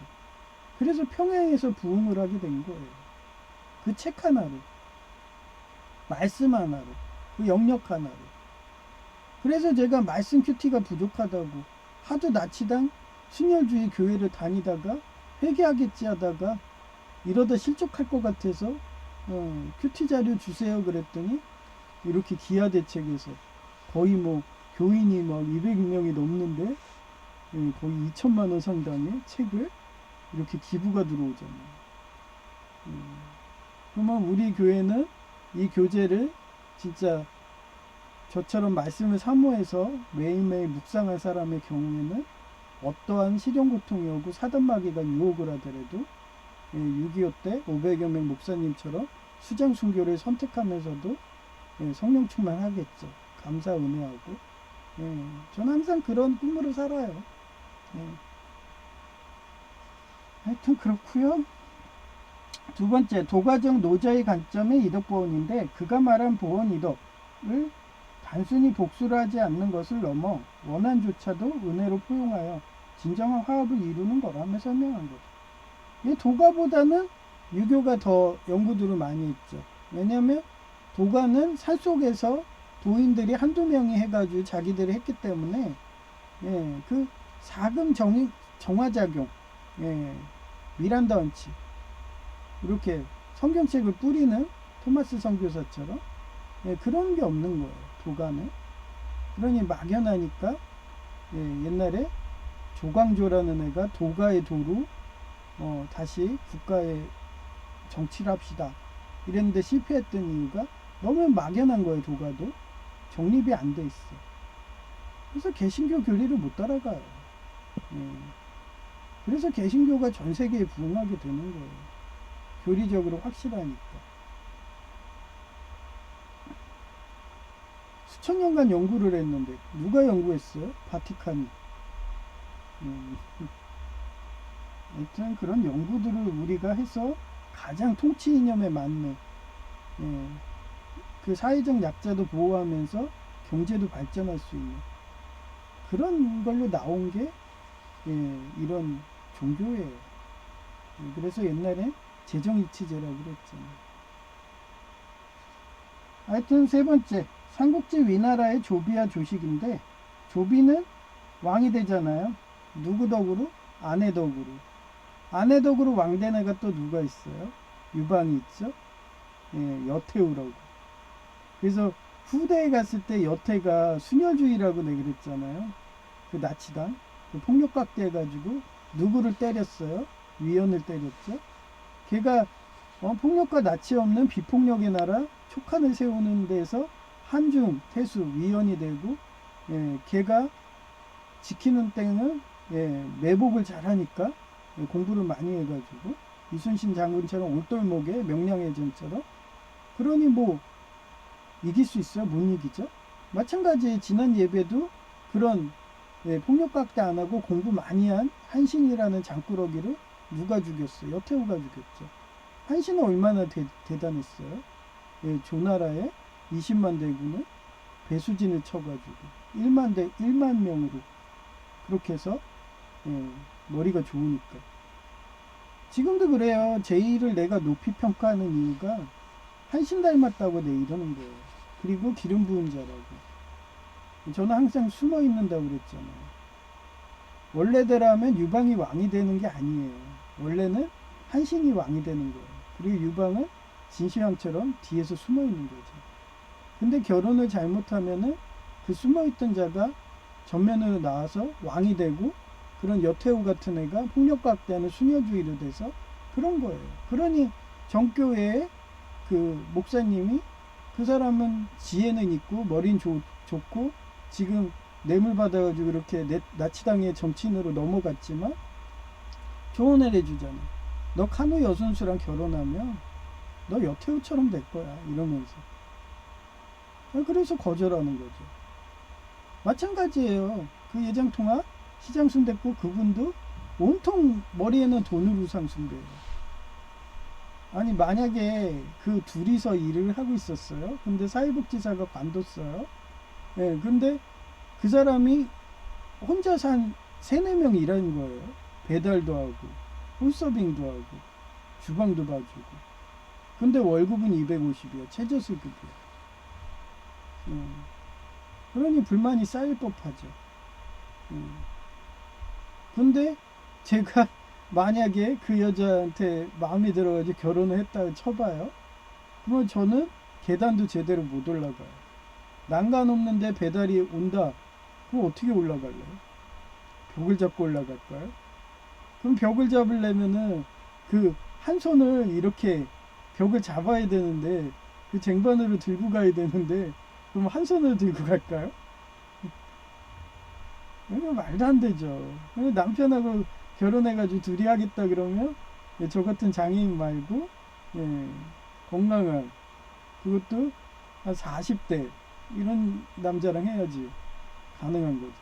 그래서 평양에서 부흥을 하게 된 거예요. 그 책 하나로, 말씀 하나로, 그 영역 하나로. 그래서 제가 말씀 큐티가 부족하다고 하도 나치당 순혈주의 교회를 다니다가 회개하겠지 하다가 이러다 실족할 것 같아서 큐티 자료 주세요 그랬더니 이렇게 기아대책에서 거의 뭐 교인이 막 200명이 넘는데 거의 2천만 원 상당의 책을 이렇게 기부가 들어오잖아요. 그러면 우리 교회는 이 교재를 진짜 저처럼 말씀을 사모해서 매일매일 묵상할 사람의 경우에는 어떠한 실용고통이 오고 사단마귀가 유혹을 하더라도 6.25 때 500여 명 목사님처럼 수장 순교를 선택하면서도 성령 충만하겠죠. 감사 은혜하고 저는 항상 그런 꿈으로 살아요. 하여튼 그렇고요. 두 번째, 도가정 노자의 관점의 이덕보원인데 그가 말한 보원 이덕을 단순히 복수를 하지 않는 것을 넘어 원한조차도 은혜로 포용하여 진정한 화합을 이루는 거라며 설명한 거죠. 이 도가보다는 유교가 더 연구들을 많이 했죠. 왜냐하면 도가는 산속에서 도인들이 한두 명이 해가지고 자기들이 했기 때문에 그 사금 정화작용 미란다 원칙 이렇게 성경책을 뿌리는 토마스 선교사처럼 그런 게 없는 거예요. 도가는 그러니 막연하니까 옛날에 조광조라는 애가 도가의 도로 다시 국가의 정치를 합시다 이랬는데 실패했던 이유가 너무 막연한 거예요. 도가도 정립이 안 돼 있어. 그래서 개신교 교리를 못 따라가요. 예. 그래서 개신교가 전 세계에 부흥하게 되는 거예요. 교리적으로 확실하니까. 수천 년간 연구를 했는데 누가 연구했어요? 바티칸이. 하여튼 그런 연구들을 우리가 해서 가장 통치 이념에 맞는, 예, 그 사회적 약자도 보호하면서 경제도 발전할 수 있는 그런 걸로 나온 게, 예, 이런 종교예요. 그래서 옛날에 재정일치제라고 그랬잖아요. 하여튼 세 번째, 삼국지 위나라의 조비와 조식인데, 조비는 왕이 되잖아요. 누구 덕으로? 아내 덕으로. 아내 덕으로 왕 된 애가 또 누가 있어요? 유방이 있죠. 예, 여태우라고. 그래서 후대에 갔을 때 여태가 순혈주의라고 내가 그랬잖아요. 그 나치당 그 폭력각대 해가지고 누구를 때렸어요? 위원을 때렸죠. 걔가 폭력과 나치 없는 비폭력의 나라 촉한을 세우는 데서 한중 태수 위원이 되고, 예, 걔가 지키는 때는, 예, 매복을 잘하니까, 예, 공부를 많이 해가지고 이순신 장군처럼 올돌목의 명량해전처럼. 그러니 뭐 이길 수 있어요? 못 이기죠. 마찬가지 지난 예배도 그런, 예, 폭력각대 안 하고 공부 많이 한 한신이라는 장꾸러기를 누가 죽였어요? 여태우가 죽였죠. 한신은 얼마나 대단했어요? 예, 조나라에 20만 대군을 배수진을 쳐가지고 1만 명으로 그렇게 해서, 예, 머리가 좋으니까. 지금도 그래요. 제2를 내가 높이 평가하는 이유가 한신 닮았다고 내 이러는 거예요. 그리고 기름 부은 자라고. 저는 항상 숨어 있는다고 그랬잖아요. 원래대로라면 유방이 왕이 되는 게 아니에요. 원래는 한신이 왕이 되는 거예요. 그리고 유방은 진시황처럼 뒤에서 숨어 있는 거죠. 근데 결혼을 잘못하면은 그 숨어 있던 자가 전면으로 나와서 왕이 되고, 그런 여태우 같은 애가 폭력각대하는 순혈주의로 돼서 그런 거예요. 그러니 정교회의 그 목사님이, 그 사람은 지혜는 있고 머리는 좋고 지금 뇌물 받아가지고 이렇게 나치당의 정치인으로 넘어갔지만 조언을 해주잖아. 너 카누 여순수랑 결혼하면 너 여태우처럼 될 거야 이러면서. 그래서 거절하는 거죠. 마찬가지예요. 그 예장통합 시장순 됐고 그분도 온통 머리에는 돈으로 상순돼요. 아니 만약에 그 둘이서 일을 하고 있었어요. 근데 사회복지사가 관뒀어요. 예, 근데 그 사람이 혼자 산 3-4명 일하는 거예요. 배달도 하고 홀서빙도 하고 주방도 봐주고. 근데 월급은 250이야. 최저수급이야. 그러니 불만이 쌓일 법하죠. 근데 제가 만약에 그 여자한테 마음이 들어가지고 결혼을 했다고 쳐봐요. 그러면 저는 계단도 제대로 못 올라가요. 난간 없는데 배달이 온다. 그럼 어떻게 올라갈래요? 벽을 잡고 올라갈까요? 그럼 벽을 잡으려면은 그 한 손을 이렇게 벽을 잡아야 되는데, 그 쟁반으로 들고 가야 되는데, 그럼 한 손으로 들고 갈까요? 이거 말도 안 되죠. 남편하고 결혼해가지고 둘이 하겠다 그러면, 예, 저 같은 장애인 말고, 예, 건강한, 그것도 한 40대 이런 남자랑 해야지 가능한 거죠.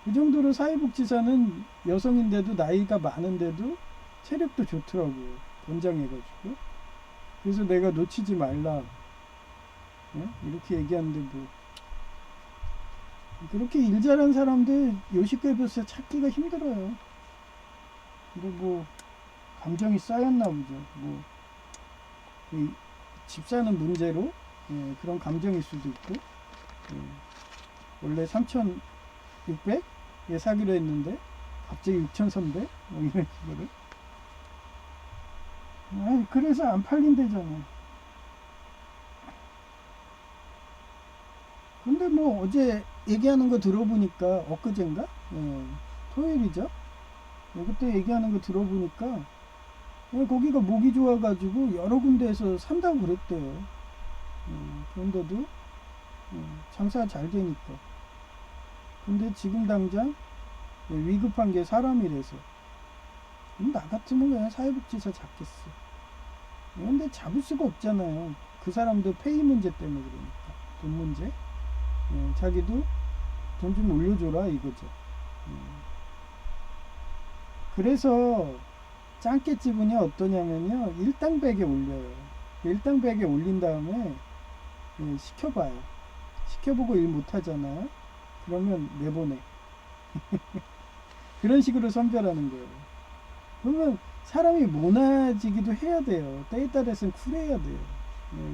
그 정도로 사회복지사는 여성인데도 나이가 많은데도 체력도 좋더라고요. 권장해가지고. 그래서 내가 놓치지 말라, 예? 이렇게 얘기하는데 뭐 그렇게 일 잘한 사람들 요식급여서 찾기가 힘들어요. 근데 뭐 감정이 쌓였나 보죠. 뭐 집 사는 문제로, 예, 그런 감정일 수도 있고, 예, 원래 3,600에 사기로 했는데 갑자기 6,300 뭐 이런 식으로. 그래서 안 팔린대잖아. 근데 뭐 어제 얘기하는 거 들어보니까, 엊그젠가, 예, 토요일이죠. 예, 그때 얘기하는 거 들어보니까, 예, 거기가 목이 좋아가지고 여러 군데에서 산다고 그랬대요. 그런데도 장사가 잘 되니까. 근데 지금 당장 위급한 게 사람이라서 나 같으면 그냥 사회복지사 잡겠어. 근데 잡을 수가 없잖아요. 그 사람도 페이 문제 때문에 그러니까. 돈 문제. 자기도 돈 좀 올려줘라 이거죠. 그래서 짱깨집은요 어떠냐면요 일당백에 올려요. 일당백에 올린 다음에 시켜봐요. 시켜보고 일 못하잖아요. 그러면 내보내. 그런 식으로 선별하는 거예요. 그러면 사람이 모나지기도 해야 돼요. 때에 따라서는 쿨해야 돼요.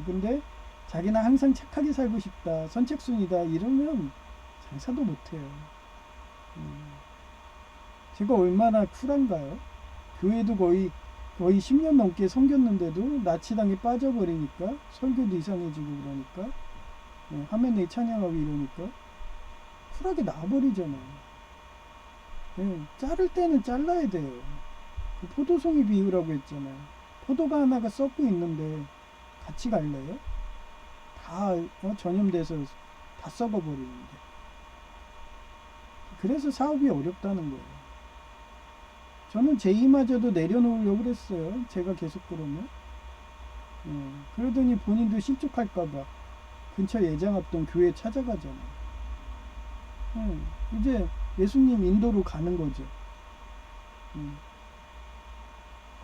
근데 자기는 항상 착하게 살고 싶다, 선착순이다 이러면 장사도 못해요. 제가 얼마나 쿨한가요? 교회도 거의 10년 넘게 섬겼는데도 나치당에 빠져버리니까 설교도 이상해지고 그러니까 하면 내 찬양하고 이러니까 쿨하게 나와버리잖아요. 자를 때는 잘라야 돼요. 그 포도송이 비유라고 했잖아요. 포도가 하나가 썩고 있는데 같이 갈래요? 다 전염돼서 다 썩어버리는데. 그래서 사업이 어렵다는 거예요. 저는 제 이마저도 내려놓으려고 그랬어요. 제가 계속 그러면. 그러더니 본인도 실족할까봐 근처 예장 앞동 교회 찾아가잖아요. 이제 예수님 인도로 가는 거죠.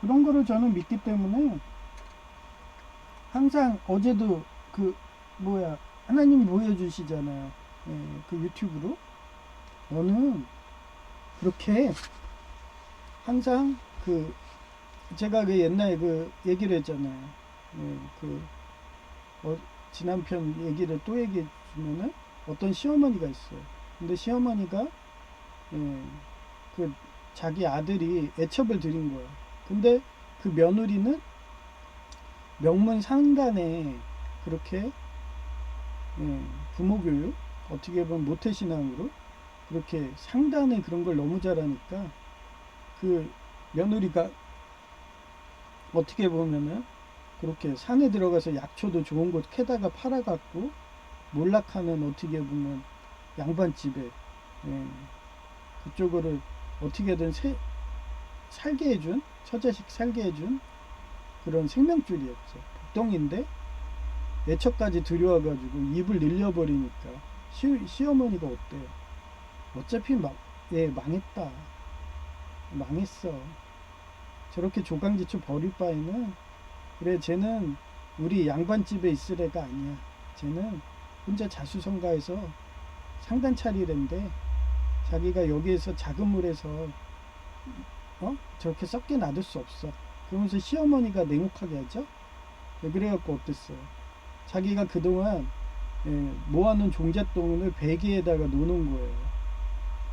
그런 거를 저는 믿기 때문에 항상 어제도 하나님이 보여주시잖아요. 그 유튜브로. 너는 그렇게 항상 제가 그 옛날에 그 얘기를 했잖아요. 지난 편 얘기를 또 얘기해 주면은 어떤 시어머니가 있어요. 근데 시어머니가 자기 아들이 애첩을 드린 거예요. 근데 그 며느리는 명문 상간에 그렇게 부모교육 어떻게 보면 모태신앙으로 그렇게 상단에 그런 걸 너무 잘하니까 그 며느리가 어떻게 보면은 그렇게 산에 들어가서 약초도 좋은 곳 캐다가 팔아갖고 몰락하는 어떻게 보면 양반집에 그쪽을 어떻게든 살게 해준 처자식 살게 해준 그런 생명줄이었죠. 복덩인데 애처까지 들여와가지고 입을 늘려버리니까 시어머니가 어때요? 어차피 망했다. 망했어. 저렇게 조강지처 버릴 바에는 그래 쟤는 우리 양반집에 있을 애가 아니야. 쟤는 혼자 자수성가해서 상단 차리랜데 자기가 여기에서 작은 물에서 저렇게 썩게 놔둘 수 없어. 그러면서 시어머니가 냉혹하게 하죠. 그래갖고 어땠어요? 자기가 그동안 모아놓은 종잣돈을 베개에다가 놓는 거예요.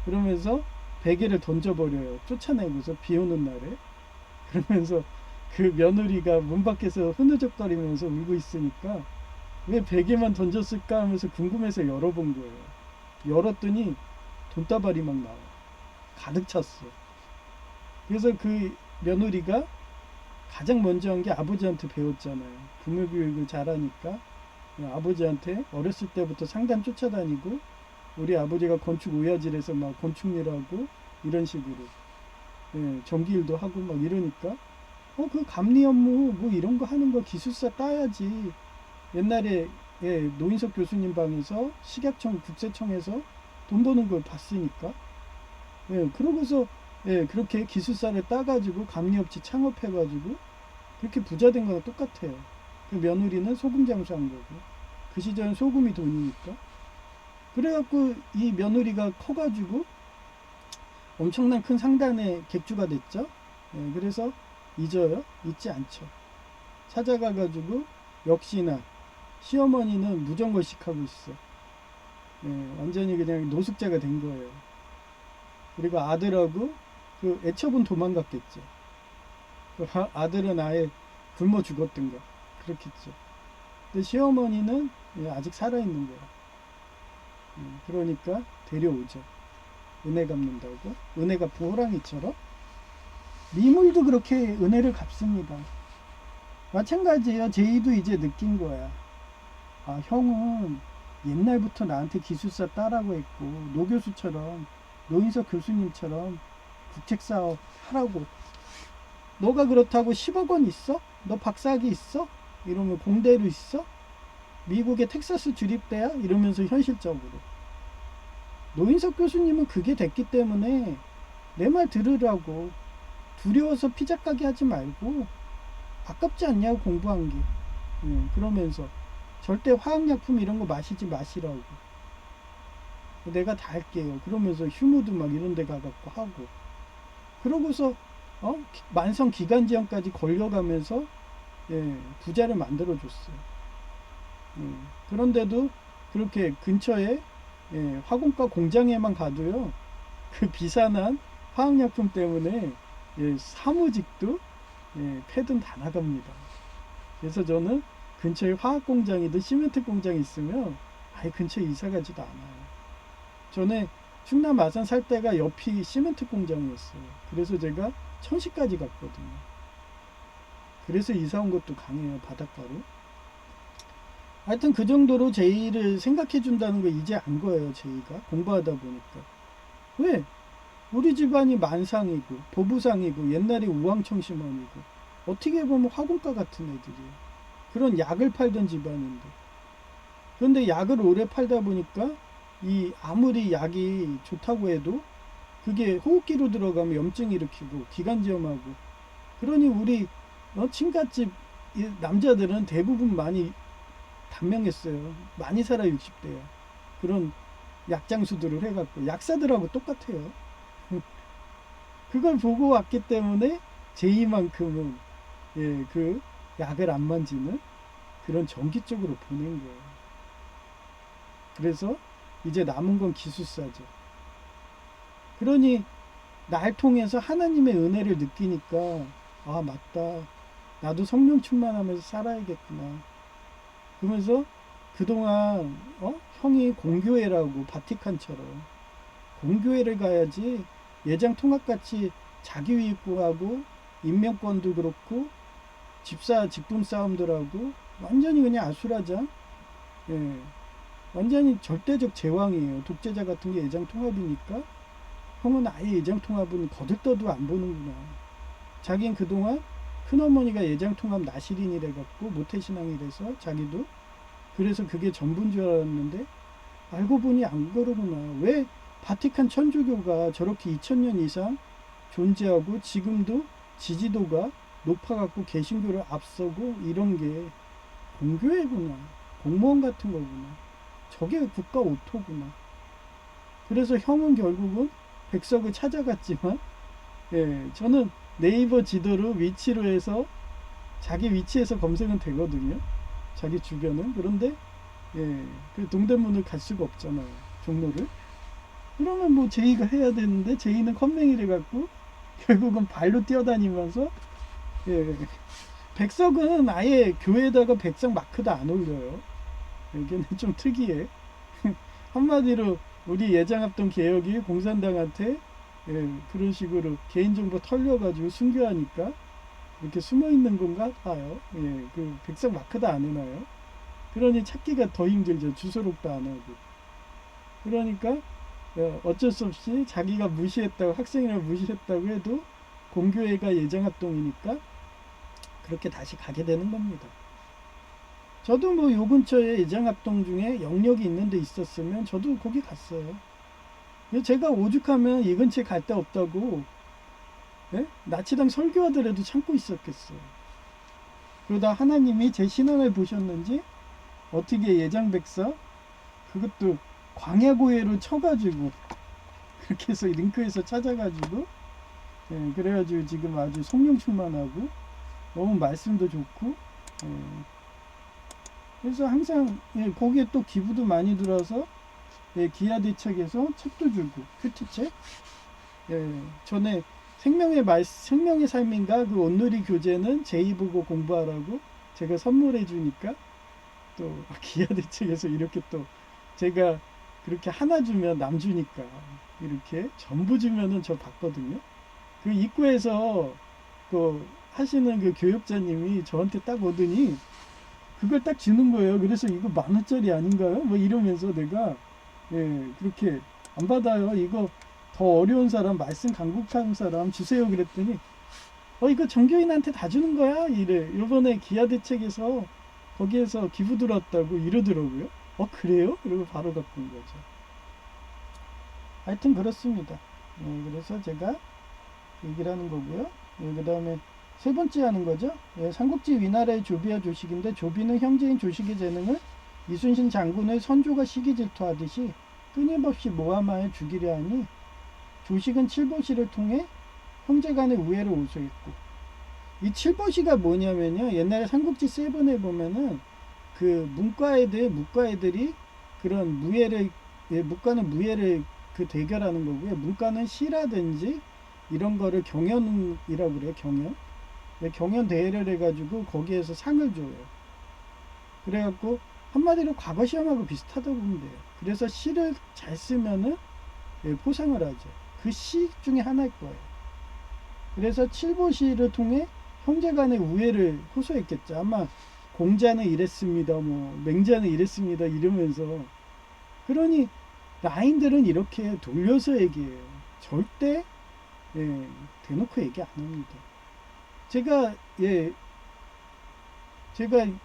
그러면서 베개를 던져버려요. 쫓아내고서 비 오는 날에. 그러면서 그 며느리가 문 밖에서 흐느적거리면서 울고 있으니까 왜 베개만 던졌을까 하면서 궁금해서 열어본 거예요. 열었더니 돈다발이 막 나와. 가득 찼어. 그래서 그 며느리가 가장 먼저 한 게 아버지한테 배웠잖아요. 부모 교육을 잘하니까 아버지한테 어렸을 때부터 상담 쫓아다니고 우리 아버지가 건축 오야질에서 막 건축일하고 이런 식으로 전기일도 하고 막 이러니까 그 감리 업무 뭐 이런 거 하는 거 기술사 따야지. 옛날에 노인석 교수님 방에서 식약청 국세청에서 돈 버는 걸 봤으니까 그러고서 그렇게 기술사를 따가지고 감리업체 창업해가지고 그렇게 부자 된 거랑 똑같아요. 그 며느리는 소금 장수한 거고 그 시절은 소금이 돈이니까. 그래갖고 이 며느리가 커가지고 엄청난 큰 상단의 객주가 됐죠. 그래서 잊어요? 잊지 않죠. 찾아가가지고 역시나 시어머니는 무정거식 하고 있어. 완전히 그냥 노숙자가 된 거예요. 그리고 아들하고 그 애처분 도망갔겠죠. 그 아들은 아예 굶어 죽었던가 그렇겠죠. 근데 시어머니는 아직 살아있는 거야. 그러니까 데려오죠. 은혜 갚는다고. 은혜 갚은 호랑이처럼 미물도 그렇게 은혜를 갚습니다. 마찬가지예요. 제이도 이제 느낀 거야. 아, 형은 옛날부터 나한테 기술사 따라고 했고, 노 교수처럼, 노인석 교수님처럼 국책사업 하라고. 너가 그렇다고 10억 원 있어? 너 박사학위 있어? 이러면 공대로 있어? 미국의 텍사스 주립대야? 이러면서 현실적으로. 노인석 교수님은 그게 됐기 때문에 내 말 들으라고. 두려워서 피자 가게 하지 말고 아깝지 않냐고 공부한 게. 그러면서 절대 화학약품 이런 거 마시지 마시라고. 내가 다 할게요. 그러면서 휴무도 막 이런 데 가갖고 하고. 그러고서 만성 기관지염까지 걸려가면서 부자를 만들어줬어요. 그런데도 그렇게 근처에 화공과 공장에만 가도요. 그 비싼한 화학약품 때문에 사무직도 패든 다 나갑니다. 그래서 저는 근처에 화학공장이든 시멘트 공장이 있으면 아예 근처에 이사 가지도 않아요. 전에 충남 아산 살 때가 옆이 시멘트 공장이었어요. 그래서 제가 천시까지 갔거든요. 그래서 이사 온 것도 강해요. 바닷가로. 하여튼 그 정도로 제이를 생각해 준다는 거 이제 안 거예요. 제이가 공부하다 보니까. 왜? 우리 집안이 만상이고 보부상이고 옛날에 우왕청심원이고 어떻게 보면 화공과 같은 애들이에요. 그런 약을 팔던 집안인데. 그런데 약을 오래 팔다 보니까 이 아무리 약이 좋다고 해도 그게 호흡기로 들어가면 염증 일으키고 기관지염하고. 그러니 우리 친갓집 남자들은 대부분 많이 단명했어요. 많이 살아 60대야. 그런 약장수들을 해갖고 약사들하고 똑같아요. 그걸 보고 왔기 때문에 제이만큼은 그 약을 안 만지는 그런 전기 쪽으로 보낸 거예요. 그래서 이제 남은 건 기술사죠. 그러니 날 통해서 하나님의 은혜를 느끼니까 아 맞다. 나도 성령 충만하면서 살아야겠구나. 그러면서 그동안 형이 공교회라고 바티칸처럼 공교회를 가야지 예장 통합같이 자기위입구하고 인명권도 그렇고 집사 직분 싸움들하고 완전히 그냥 아수라장. 완전히 절대적 제왕이에요. 독재자 같은 게 예장 통합이니까 형은 아예 예장 통합은 거들떠도 안 보는구나. 자기는 그동안 큰어머니가 예장 통합 나시린이래 갖고 모태신앙이래서 자기도 그래서 그게 전부인 줄 알았는데 알고 보니 안 그러구나. 왜 바티칸 천주교가 저렇게 2000년 이상 존재하고 지금도 지지도가 높아갖고 개신교를 앞서고 이런 게 공교회구나. 공무원 같은 거구나. 저게 국가 오토구나. 그래서 형은 결국은 백석을 찾아갔지만 저는 네이버 지도로 위치로 해서 자기 위치에서 검색은 되거든요. 자기 주변은. 그런데 그 동대문을 갈 수가 없잖아요. 종로를. 그러면 뭐 제이가 해야 되는데 제이는 컴맹이를 갖고 결국은 발로 뛰어다니면서 백석은 아예 교회에다가 백석 마크도 안 올려요. 여기는 좀 특이해. 한마디로 우리 예장합동 개혁이 공산당한테 그런 식으로 개인정보 털려가지고 순교하니까 이렇게 숨어있는 건가 봐요. 그 백석 마크도 안 해놔요. 그러니 찾기가 더 힘들죠. 주소록도 안 하고. 그러니까 어쩔 수 없이 자기가 무시했다고 학생이라고 무시했다고 해도 공교회가 예장합동이니까 그렇게 다시 가게 되는 겁니다. 저도 뭐 요 근처에 예장합동 중에 영역이 있는 데 있었으면 저도 거기 갔어요. 제가 오죽하면 이 근처에 갈 데 없다고 나치당 설교하더라도 참고 있었겠어요. 그러다 하나님이 제 신앙을 보셨는지 어떻게 예장백사 그것도 광야고해로 쳐가지고 그렇게 해서 링크에서 찾아가지고 그래가지고 지금 아주 성령 충만하고 너무 말씀도 좋고 그래서 항상 거기에 또 기부도 많이 들어서 기아대책에서 책도 주고 큐티책 전에 생명의 삶인가 그 온누리 교재는 제이 보고 공부하라고 제가 선물해 주니까 또 기아대책에서 이렇게 또 제가 그렇게 하나 주면 남 주니까 이렇게 전부 주면은 저 받거든요. 그 입구에서 그 하시는 그 교육자님이 저한테 딱 오더니 그걸 딱 주는 거예요. 그래서 이거 10,000원짜리 아닌가요? 뭐 이러면서 내가 그렇게 안 받아요. 이거 더 어려운 사람, 말씀 강국한 사람 주세요. 그랬더니 이거 정교인한테 다 주는 거야? 이래. 요번에 기아대책에서 거기에서 기부 들어왔다고 이러더라고요. 그래요? 그리고 바로 갖고 온 거죠. 하여튼 그렇습니다. 그래서 제가 얘기를 하는 거고요. 그 다음에 세 번째 하는 거죠. 삼국지 위나라의 조비와 조식인데, 조비는 형제인 조식의 재능을 이순신 장군의 선조가 시기 질투하듯이 끊임없이 모함하여 죽이려 하니, 조식은 칠보시를 통해 형제간의 우애를 호소했고, 이 칠보시가 뭐냐면요, 옛날에 삼국지 세븐에 보면은 그 문과애들이 그런 무예를, 문과는 무예를 그 대결하는 거고요. 문과는 시라든지 이런 거를 경연이라고 그래요. 경연 대회를 해가지고 거기에서 상을 줘요. 그래갖고 한마디로 과거 시험하고 비슷하다고 보면 돼요. 그래서 시를 잘 쓰면은 포상을 하죠. 그 시 중에 하나일 거예요. 그래서 칠보시를 통해 형제간의 우애를 호소했겠죠. 아마 공자는 이랬습니다, 뭐 맹자는 이랬습니다 이러면서. 그러니 라인들은 이렇게 돌려서 얘기해요. 절대 대놓고 얘기 안 합니다. 제가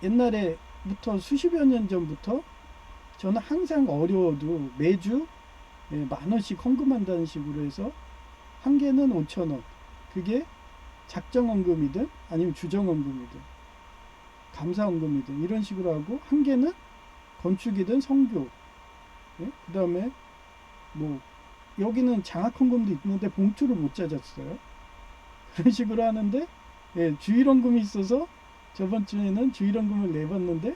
옛날에부터 수십여 년 전부터 저는 항상 어려워도 매주 10,000원씩 헌금한다는 식으로 해서 한 개는 5,000원. 그게 작정헌금이든 아니면 주정헌금이든 감사헌금이든 이런 식으로 하고, 한 개는 건축이든 성교, 그 다음에 뭐 여기는 장학헌금도 있는데 봉투를 못 찾았어요. 그런 식으로 하는데 주일헌금이 있어서 저번 주에는 주일헌금을 내봤는데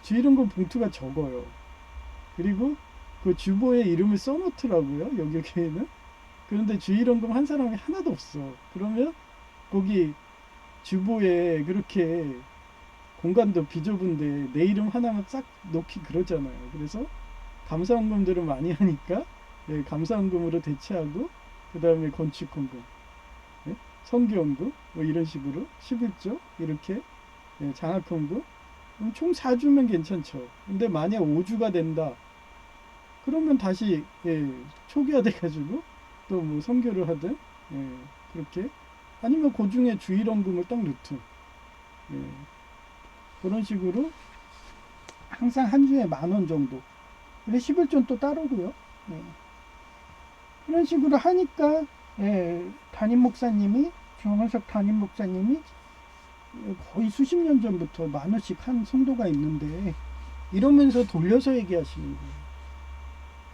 주일헌금 봉투가 적어요. 그리고 그 주보에 이름을 써놓더라고요, 여기 교회는. 그런데 주일헌금 한 사람이 하나도 없어. 그러면 거기 주보에 그렇게 공간도 비좁은데 내 이름 하나만 싹 놓기 그러잖아요. 그래서 감사헌금들을 많이 하니까 감사헌금으로 대체하고, 그 다음에 건축헌금, 선교헌금 뭐 이런 식으로 11조 이렇게 장학헌금 총 4주면 괜찮죠. 근데 만약 5주가 된다 그러면 다시 초기화 돼가지고 또 뭐 선교를 하든 그렇게, 아니면 그 중에 주일헌금을 딱 넣든 그런 식으로 항상 한 주에 10,000원 정도. 그래 11조는 또 따로고요. 그런 식으로 하니까 담임 목사님이, 정원석 담임 목사님이 거의 수십 년 전부터 10,000원씩 한 성도가 있는데 이러면서 돌려서 얘기하시는 거예요.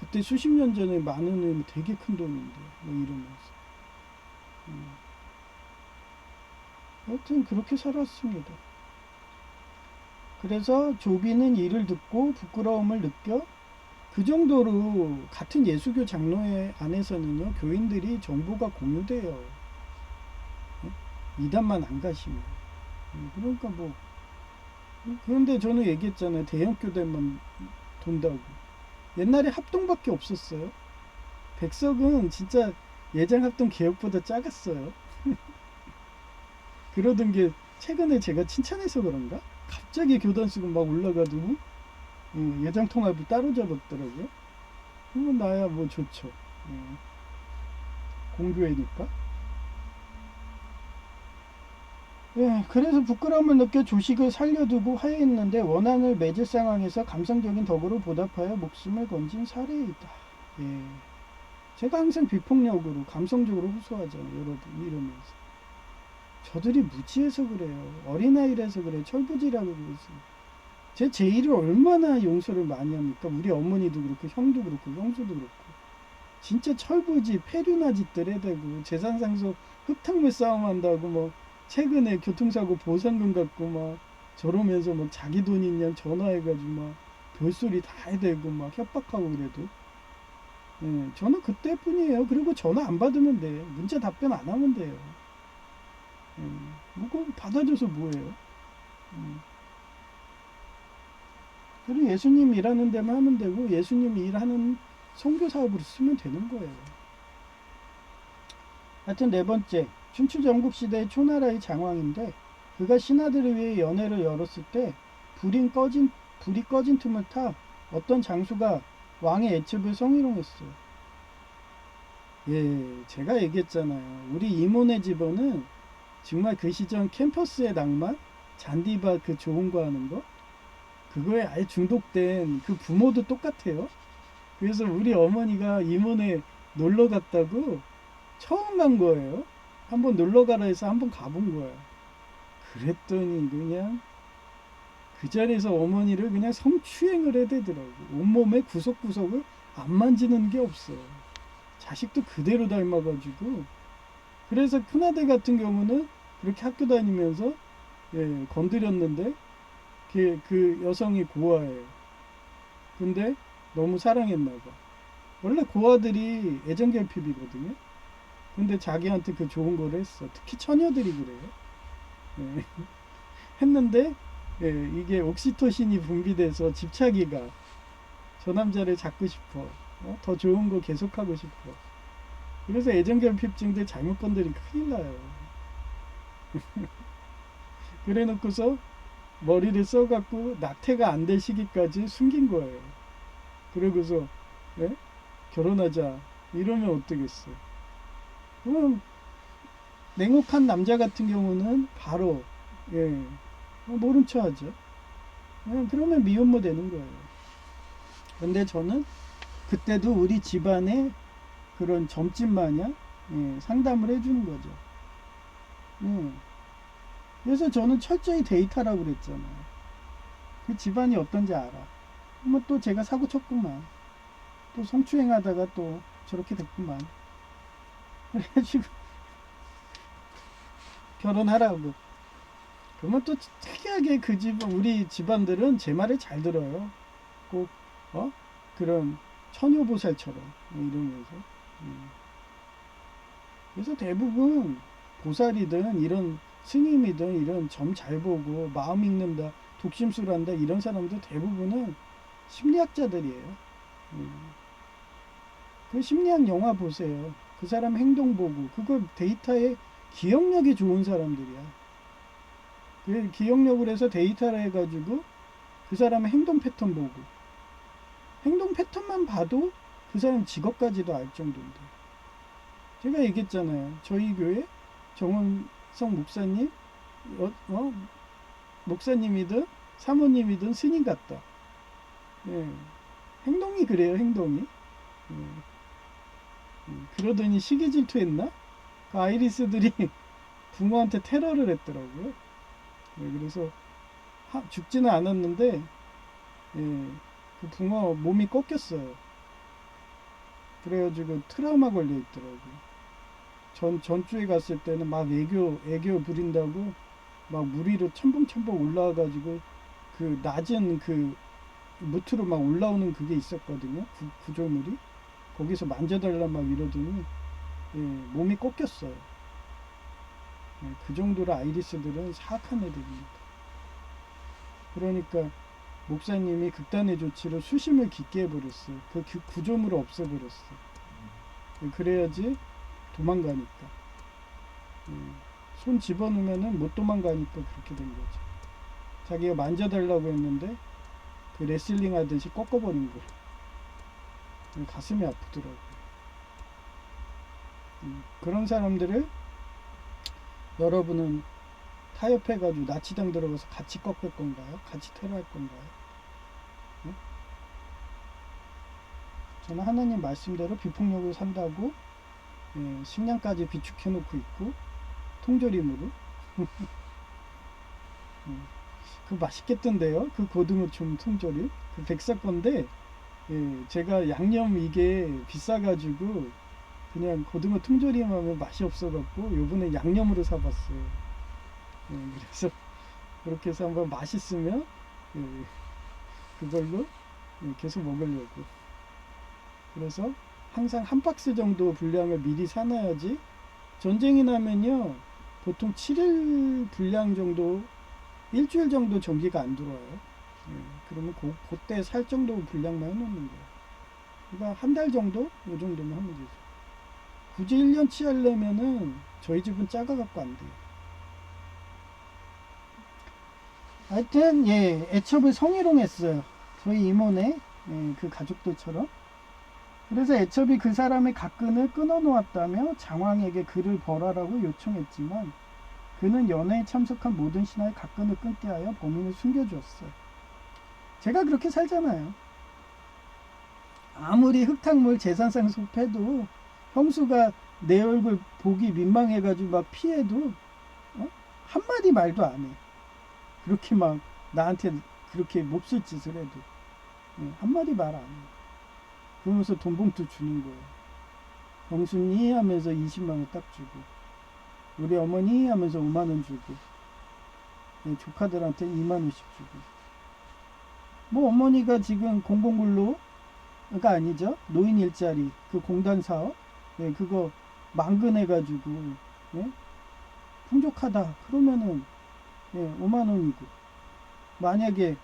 그때 수십 년 전에 10,000원이면 되게 큰 돈인데 뭐 이러면서. 하여튼 그렇게 살았습니다. 그래서 조비는 이를 듣고 부끄러움을 느껴, 그 정도로 같은 예수교 장로회 안에서는요, 교인들이 정보가 공유돼요. 이단만 안 가시면. 그러니까 뭐, 그런데 저는 얘기했잖아요. 대형 교대만 돈다고. 옛날에 합동밖에 없었어요. 백석은 진짜 예장 합동 개혁보다 작았어요. 그러던 게 최근에 제가 칭찬해서 그런가? 갑자기 교단수가 막 올라가더니 예장 통합을 따로 잡았더라고요. 그러면 나야 뭐 좋죠. 공교회니까. 그래서 부끄러움을 느껴 조식을 살려두고 화해했는데 원한을 맺을 상황에서 감성적인 덕으로 보답하여 목숨을 건진 사례이다. 제가 항상 비폭력으로 감성적으로 호소하잖아요, 여러분. 이러면서 저들이 무지해서 그래요. 어린아이라서 그래요. 철부지라고 그래서. 제 일을 얼마나 용서를 많이 합니까? 우리 어머니도 그렇고 형도 그렇고 형수도 그렇고. 진짜 철부지 폐륜화 짓들 해대고 재산상속 흙탕물 싸움한다고 뭐 최근에 교통사고 보상금 갖고 막 저러면서 막 자기 돈 있냐 전화해가지고 막 별소리 다 해대고 막 협박하고 그래도 저는 그때뿐이에요. 그리고 전화 안 받으면 돼. 문자 답변 안 하면 돼요. 그거 받아줘서 뭐예요? 그리고 예수님 일하는 데만 하면 되고 예수님 일하는 선교 사업으로 쓰면 되는 거예요. 하여튼 네 번째, 춘추 전국시대의 초나라의 장왕인데 그가 신하들을 위해 연회를 열었을 때 불이 꺼진 틈을 타 어떤 장수가 왕의 애첩을 성희롱했어요. 예, 제가 얘기했잖아요. 우리 이모네 집어는 정말 그 시절 캠퍼스의 낭만, 잔디밭 그 좋은 거 하는 거, 그거에 아예 중독된 그 부모도 똑같아요. 그래서 우리 어머니가 이모네 놀러 갔다고 처음 간 거예요. 한번 놀러 가라 해서 한번 가본 거야. 그랬더니 그냥 그 자리에서 어머니를 그냥 성추행을 해대더라고. 온몸의 구석구석을 안 만지는 게 없어요. 자식도 그대로 닮아가지고. 그래서 큰아들 같은 경우는 그렇게 학교 다니면서 건드렸는데 그 여성이 고아예요. 근데 너무 사랑했나 봐. 원래 고아들이 애정결핍이거든요. 근데 자기한테 그 좋은 걸 했어. 특히 처녀들이 그래요. 예. 했는데 이게 옥시토신이 분비돼서 집착이가 저 남자를 잡고 싶어. 더 좋은 거 계속하고 싶어. 그래서 애정결핍증들 잘못 건드리면 큰일 나요. 그래 놓고서 머리를 써갖고 낙태가 안 될 시기까지 숨긴 거예요. 그러고서 예? 결혼하자 이러면 어떠겠어요? 그럼 냉혹한 남자 같은 경우는 바로 모른 척 하죠. 그러면 미혼모 되는 거예요. 근데 저는 그때도 우리 집안의 그런 점집 마냥 상담을 해주는 거죠. 그래서 저는 철저히 데이터라고 그랬잖아요. 그 집안이 어떤지 알아. 뭐 또 제가 사고 쳤구만. 또 성추행하다가 또 저렇게 됐구만. 그래가지고 결혼하라고. 그러면 또 특이하게 그 집안, 우리 집안들은 제 말을 잘 들어요. 꼭 그런 처녀보살처럼 이러면서. 그래서 대부분 보살이든 이런 스님이든 이런 점 잘 보고 마음 읽는다, 독심술한다 이런 사람들 대부분은 심리학자들이에요. 그 심리학 영화 보세요. 그 사람 행동 보고 그거 데이터에 기억력이 좋은 사람들이야. 그 기억력을 해서 데이터를 해가지고 그 사람의 행동 패턴 보고 행동 패턴만 봐도 그 사람 직업까지도 알 정도인데 제가 얘기했잖아요. 저희 교회 정원성 목사님 목사님이든 사모님이든 스님 같다. 행동이 그래요. 행동이. 그러더니 시기 질투했나? 그 아이리스들이 붕어한테 테러를 했더라고요. 그래서 죽지는 않았는데 그 붕어 몸이 꺾였어요. 그래가지고 트라우마 걸려 있더라고요. 전주에 갔을 때는 막 애교 부린다고 막 물 위로 첨벙첨벙 올라와가지고 그 낮은 그 무트로 막 올라오는 그게 있었거든요. 구조물이. 거기서 만져달라 막 이러더니 몸이 꺾였어요. 그 정도로 아이리스들은 사악한 애들입니다. 그러니까 목사님이 극단의 조치로 수심을 깊게 해버렸어요. 그 구조물을 없애버렸어요. 그래야지 도망가니까. 손 집어넣으면은 못 도망가니까 그렇게 된 거죠. 자기가 만져달라고 했는데 그 레슬링 하듯이 꺾어버린 거예요. 가슴이 아프더라고요. 그런 사람들을 여러분은 타협해가지고 나치당 들어가서 같이 꺾을 건가요? 같이 테러할 건가요? 네? 저는 하나님 말씀대로 비폭력을 산다고 식량까지 비축해놓고 있고 통조림으로 그 맛있겠던데요? 그 고등어촌 통조림 그 백사 건데 제가 양념 이게 비싸가지고 그냥 고등어 통조림 하면 맛이 없어갖고 요번에 양념으로 사봤어요. 그래서 그렇게 해서 한번 맛있으면 그걸로 계속 먹으려고. 그래서 항상 한 박스 정도 분량을 미리 사놔야지 전쟁이 나면요 보통 7일 분량 정도 일주일 정도 전기가 안 들어와요. 그러면 그때 살 정도 분량만 해놓는 거예요. 그러니까 한 달 정도? 요 정도면 하면 되죠. 굳이 1년치 하려면은 저희 집은 작아갖고 안 돼요. 하여튼 예, 애첩을 성희롱했어요. 저희 이모네 그 가족들처럼. 그래서 애첩이 그 사람의 각근을 끊어 놓았다며 장왕에게 그를 벌하라고 요청했지만 그는 연회에 참석한 모든 신하의 각근을 끊게 하여 범인을 숨겨주었어요. 제가 그렇게 살잖아요. 아무리 흙탕물 재산상 속해도 형수가 내 얼굴 보기 민망해가지고 막 피해도 한마디 말도 안 해. 그렇게 막 나한테 그렇게 몹쓸 짓을 해도 한마디 말 안 해. 그러면서 돈 봉투 주는 거예요. 형수님 하면서 20만 원 딱 주고 우리 어머니 하면서 5만 원 주고 조카들한테 2만 원씩 주고 뭐 어머니가 지금 공공근로가 아니죠. 노인 일자리 그 공단 사업 그거 망근해가지고 풍족하다 그러면은 5만 원이고 만약에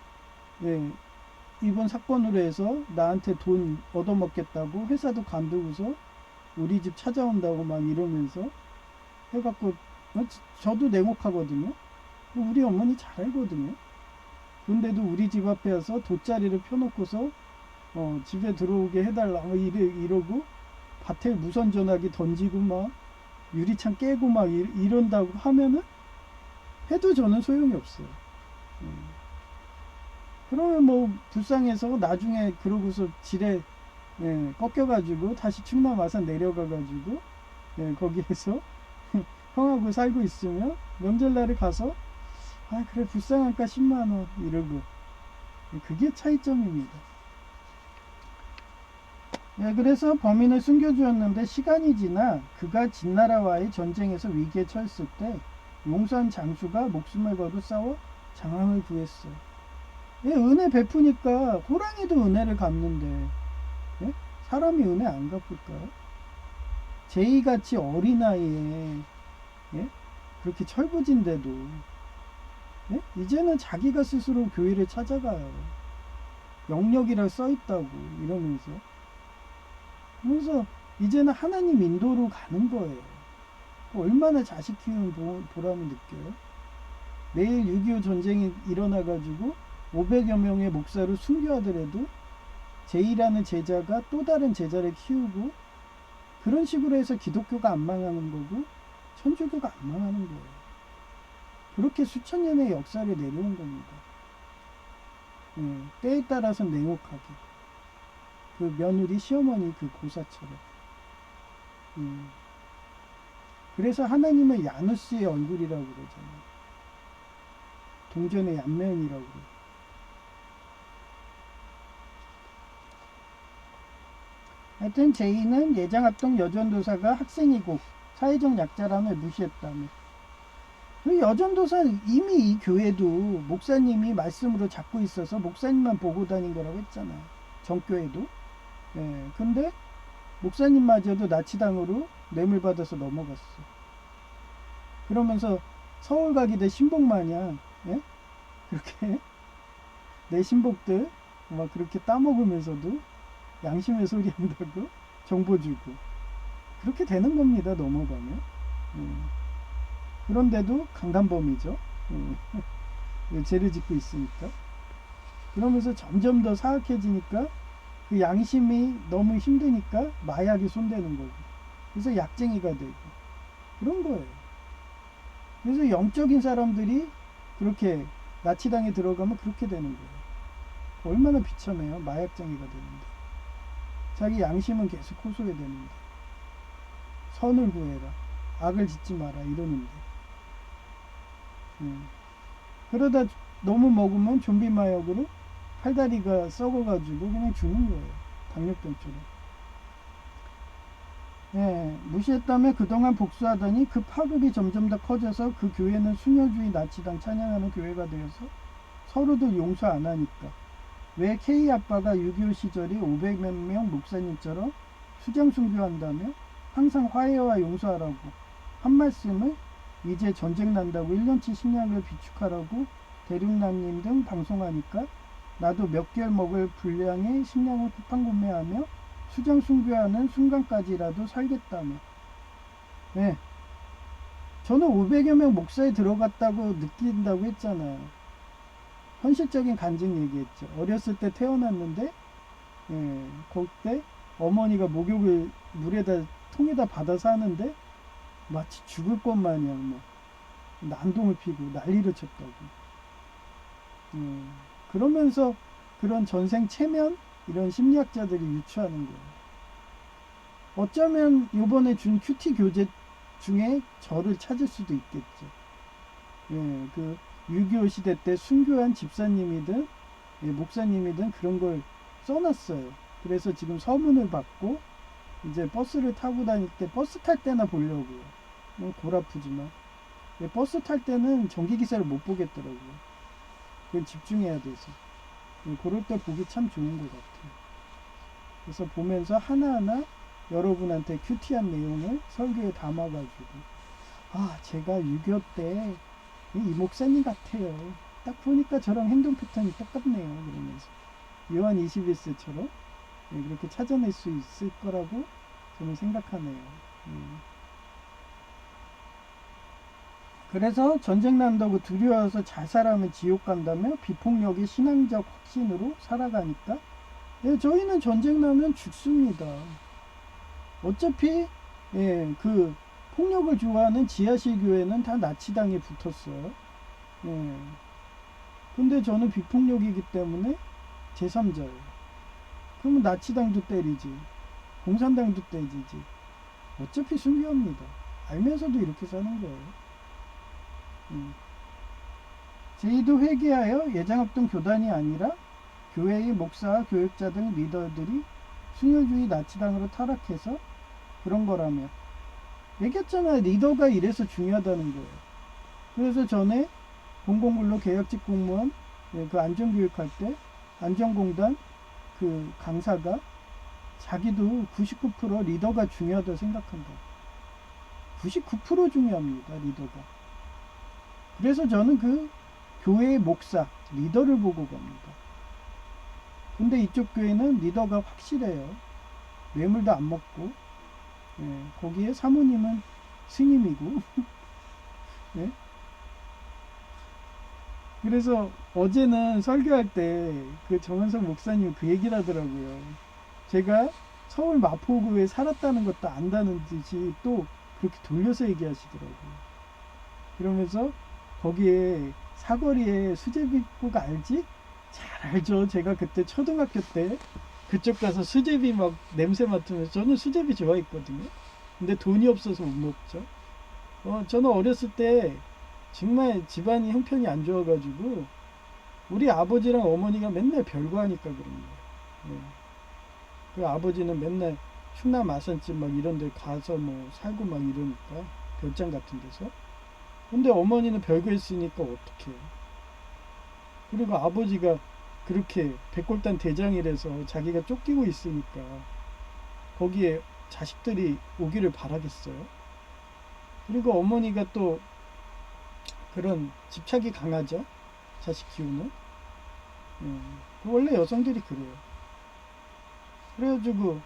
이번 사건으로 해서 나한테 돈 얻어먹겠다고 회사도 관두고서 우리 집 찾아온다고 막 이러면서 해갖고 저도 냉혹하거든요. 우리 어머니 잘 알거든요. 그런데도 우리 집 앞에 와서 돗자리를 펴놓고서 집에 들어오게 해달라 뭐 이러고 밭에 무선 전화기 던지고 막 유리창 깨고 막 이런다고 하면은 해도 저는 소용이 없어요. 그러면 뭐 불쌍해서 나중에 그러고서 지뢰 꺾여가지고 다시 충남 아산 내려가가지고 거기에서 형하고 살고 있으면 명절날에 가서 아 그래 불쌍하니까 10만원 이러고 그게 차이점입니다. 그래서 범인을 숨겨주었는데 시간이 지나 그가 진나라와의 전쟁에서 위기에 처했을 때 용산 장수가 목숨을 걸고 싸워 장왕을 구했어요. 은혜 베푸니까 호랑이도 은혜를 갚는데 사람이 은혜 안 갚을까요? 제이같이 어린아이에 그렇게 철부진데도 이제는 자기가 스스로 교회를 찾아가요. 영역이라 써있다고 이러면서 그래서 이제는 하나님 인도로 가는 거예요. 얼마나 자식 키우는 보람을 느껴요. 내일 6.25 전쟁이 일어나가지고 500여 명의 목사를 순교하더라도 제이라는 제자가 또 다른 제자를 키우고 그런 식으로 해서 기독교가 안 망하는 거고 천주교가 안 망하는 거예요. 그렇게 수천 년의 역사를 내려온 겁니다. 때에 따라서 냉혹하게 그 며느리 시어머니 그 고사처럼 그래서 하나님은 야누스의 얼굴이라고 그러잖아요. 동전의 양면이라고 그래요. 하여튼 제이는 예장합동 여전도사가 학생이고 사회적 약자람을 무시했다며. 그 여전도사 이미 이 교회도 목사님이 말씀으로 잡고 있어서 목사님만 보고 다닌 거라고 했잖아요. 정교회도. 근데 목사님마저도 나치당으로 뇌물받아서 넘어갔어. 그러면서 서울 가기대 신복마냥 그렇게 내 신복들 막 그렇게 따먹으면서도 양심의 소리 한다고 정보 주고 그렇게 되는 겁니다. 넘어가면. 그런데도 강간범이죠. 죄를 짓고 있으니까. 그러면서 점점 더 사악해지니까 그 양심이 너무 힘드니까 마약에 손대는 거고. 그래서 약쟁이가 되고 그런 거예요. 그래서 영적인 사람들이 그렇게 나치당에 들어가면 그렇게 되는 거예요. 얼마나 비참해요. 마약쟁이가 되는데. 자기 양심은 계속 호소해 되는데. 선을 구해라. 악을 짓지 마라. 이러는데. 그러다 너무 먹으면 좀비 마약으로 팔다리가 썩어가지고 그냥 죽는 거예요. 당뇨병처럼. 무시했다며 그동안 복수하더니 그 파급이 점점 더 커져서 그 교회는 순혈주의 나치당 찬양하는 교회가 되어서 서로도 용서 안 하니까 왜 K 아빠가 6.25 시절에 500몇 명 목사님처럼 수장 순교한다며 항상 화해와 용서하라고 한 말씀을 이제 전쟁 난다고 1년치 식량을 비축하라고 대륙남님 등 방송하니까 나도 몇 개월 먹을 분량의 식량을 쿠팡 구매하며 수장 순교하는 순간까지라도 살겠다며. 저는 500여 명 목사에 들어갔다고 느낀다고 했잖아요. 현실적인 간증 얘기했죠. 어렸을 때 태어났는데, 예, 그때 어머니가 목욕을 물에다 통에다 받아서 하는데 마치 죽을 것 마냥 막 난동을 피고 난리를 쳤다고. 예, 그러면서 그런 전생 체면 이런 심리학자들이 유추하는 거예요. 어쩌면 요번에 준 큐티 교재 중에 저를 찾을 수도 있겠죠. 예, 그 6.25 시대 때 순교한 집사님이든 예, 목사님이든 그런 걸 써놨어요. 그래서 지금 서문을 받고 이제 버스를 타고 다닐 때 버스 탈 때나 보려고요. 골 아프지만 예, 버스 탈 때는 정기기사를 못 보겠더라고요. 그건 집중해야 돼서 예, 그럴 때 보기 참 좋은 것 같아요. 그래서 보면서 하나하나 여러분한테 큐티한 내용을 설교에 담아가지고 아 제가 6.25 때 이 목사님 같아요. 딱 보니까 저랑 행동 패턴이 똑같네요. 그러면서 요한 21세처럼 그렇게 찾아낼 수 있을 거라고 저는 생각하네요. 그래서 전쟁 난다고 두려워서 자살하면 지옥 간다며 비폭력이 신앙적 확신으로 살아가니까 예, 저희는 전쟁 나면 죽습니다. 어차피 예, 그 폭력을 좋아하는 지하실 교회는 다 나치당에 붙었어요. 예. 근데 저는 비폭력이기 때문에 제3자예요. 그러면 나치당도 때리지, 공산당도 때리지. 어차피 순교합니다. 알면서도 이렇게 사는 거예요. 제2도 회개하여 예장합동 교단이 아니라 교회의 목사와 교육자 등 리더들이 순혈주의 나치당으로 타락해서 그런 거라며 얘기했잖아요. 리더가 이래서 중요하다는 거예요. 그래서 전에 공공근로 계약직 공무원 그 안전교육할 때 안전공단 그 강사가 자기도 99% 리더가 중요하다고 생각한다. 99% 중요합니다. 리더가. 그래서 저는 그 교회의 목사 리더를 보고 갑니다. 근데 이쪽 교회는 리더가 확실해요. 뇌물도 안 먹고 예, 거기에 사모님은 스님이고 예? 그래서 어제는 설교할 때 그 정은석 목사님 그 얘기를 하더라고요. 제가 서울 마포구에 살았다는 것도 안다는 듯이 또 그렇게 돌려서 얘기하시더라고요. 그러면서 거기에 사거리에 수제비국 알지? 잘 알죠. 제가 그때 초등학교 때 그쪽 가서 수제비 막 냄새 맡으면서 저는 수제비 좋아했거든요. 근데 돈이 없어서 못 먹죠. 저는 어렸을 때 정말 집안이 형편이 안 좋아가지고 우리 아버지랑 어머니가 맨날 별거 하니까 그런 거예요. 네. 그 아버지는 맨날 충남 아산집 막 이런 데 가서 뭐 살고 막 이러니까 별장 같은 데서. 근데 어머니는 별거 했으니까 어떡해요. 그리고 아버지가 그렇게 백골단 대장이라서 자기가 쫓기고 있으니까 거기에 자식들이 오기를 바라겠어요. 그리고 어머니가 또 그런 집착이 강하죠. 자식 키우는. 원래 여성들이 그래요. 그래가지고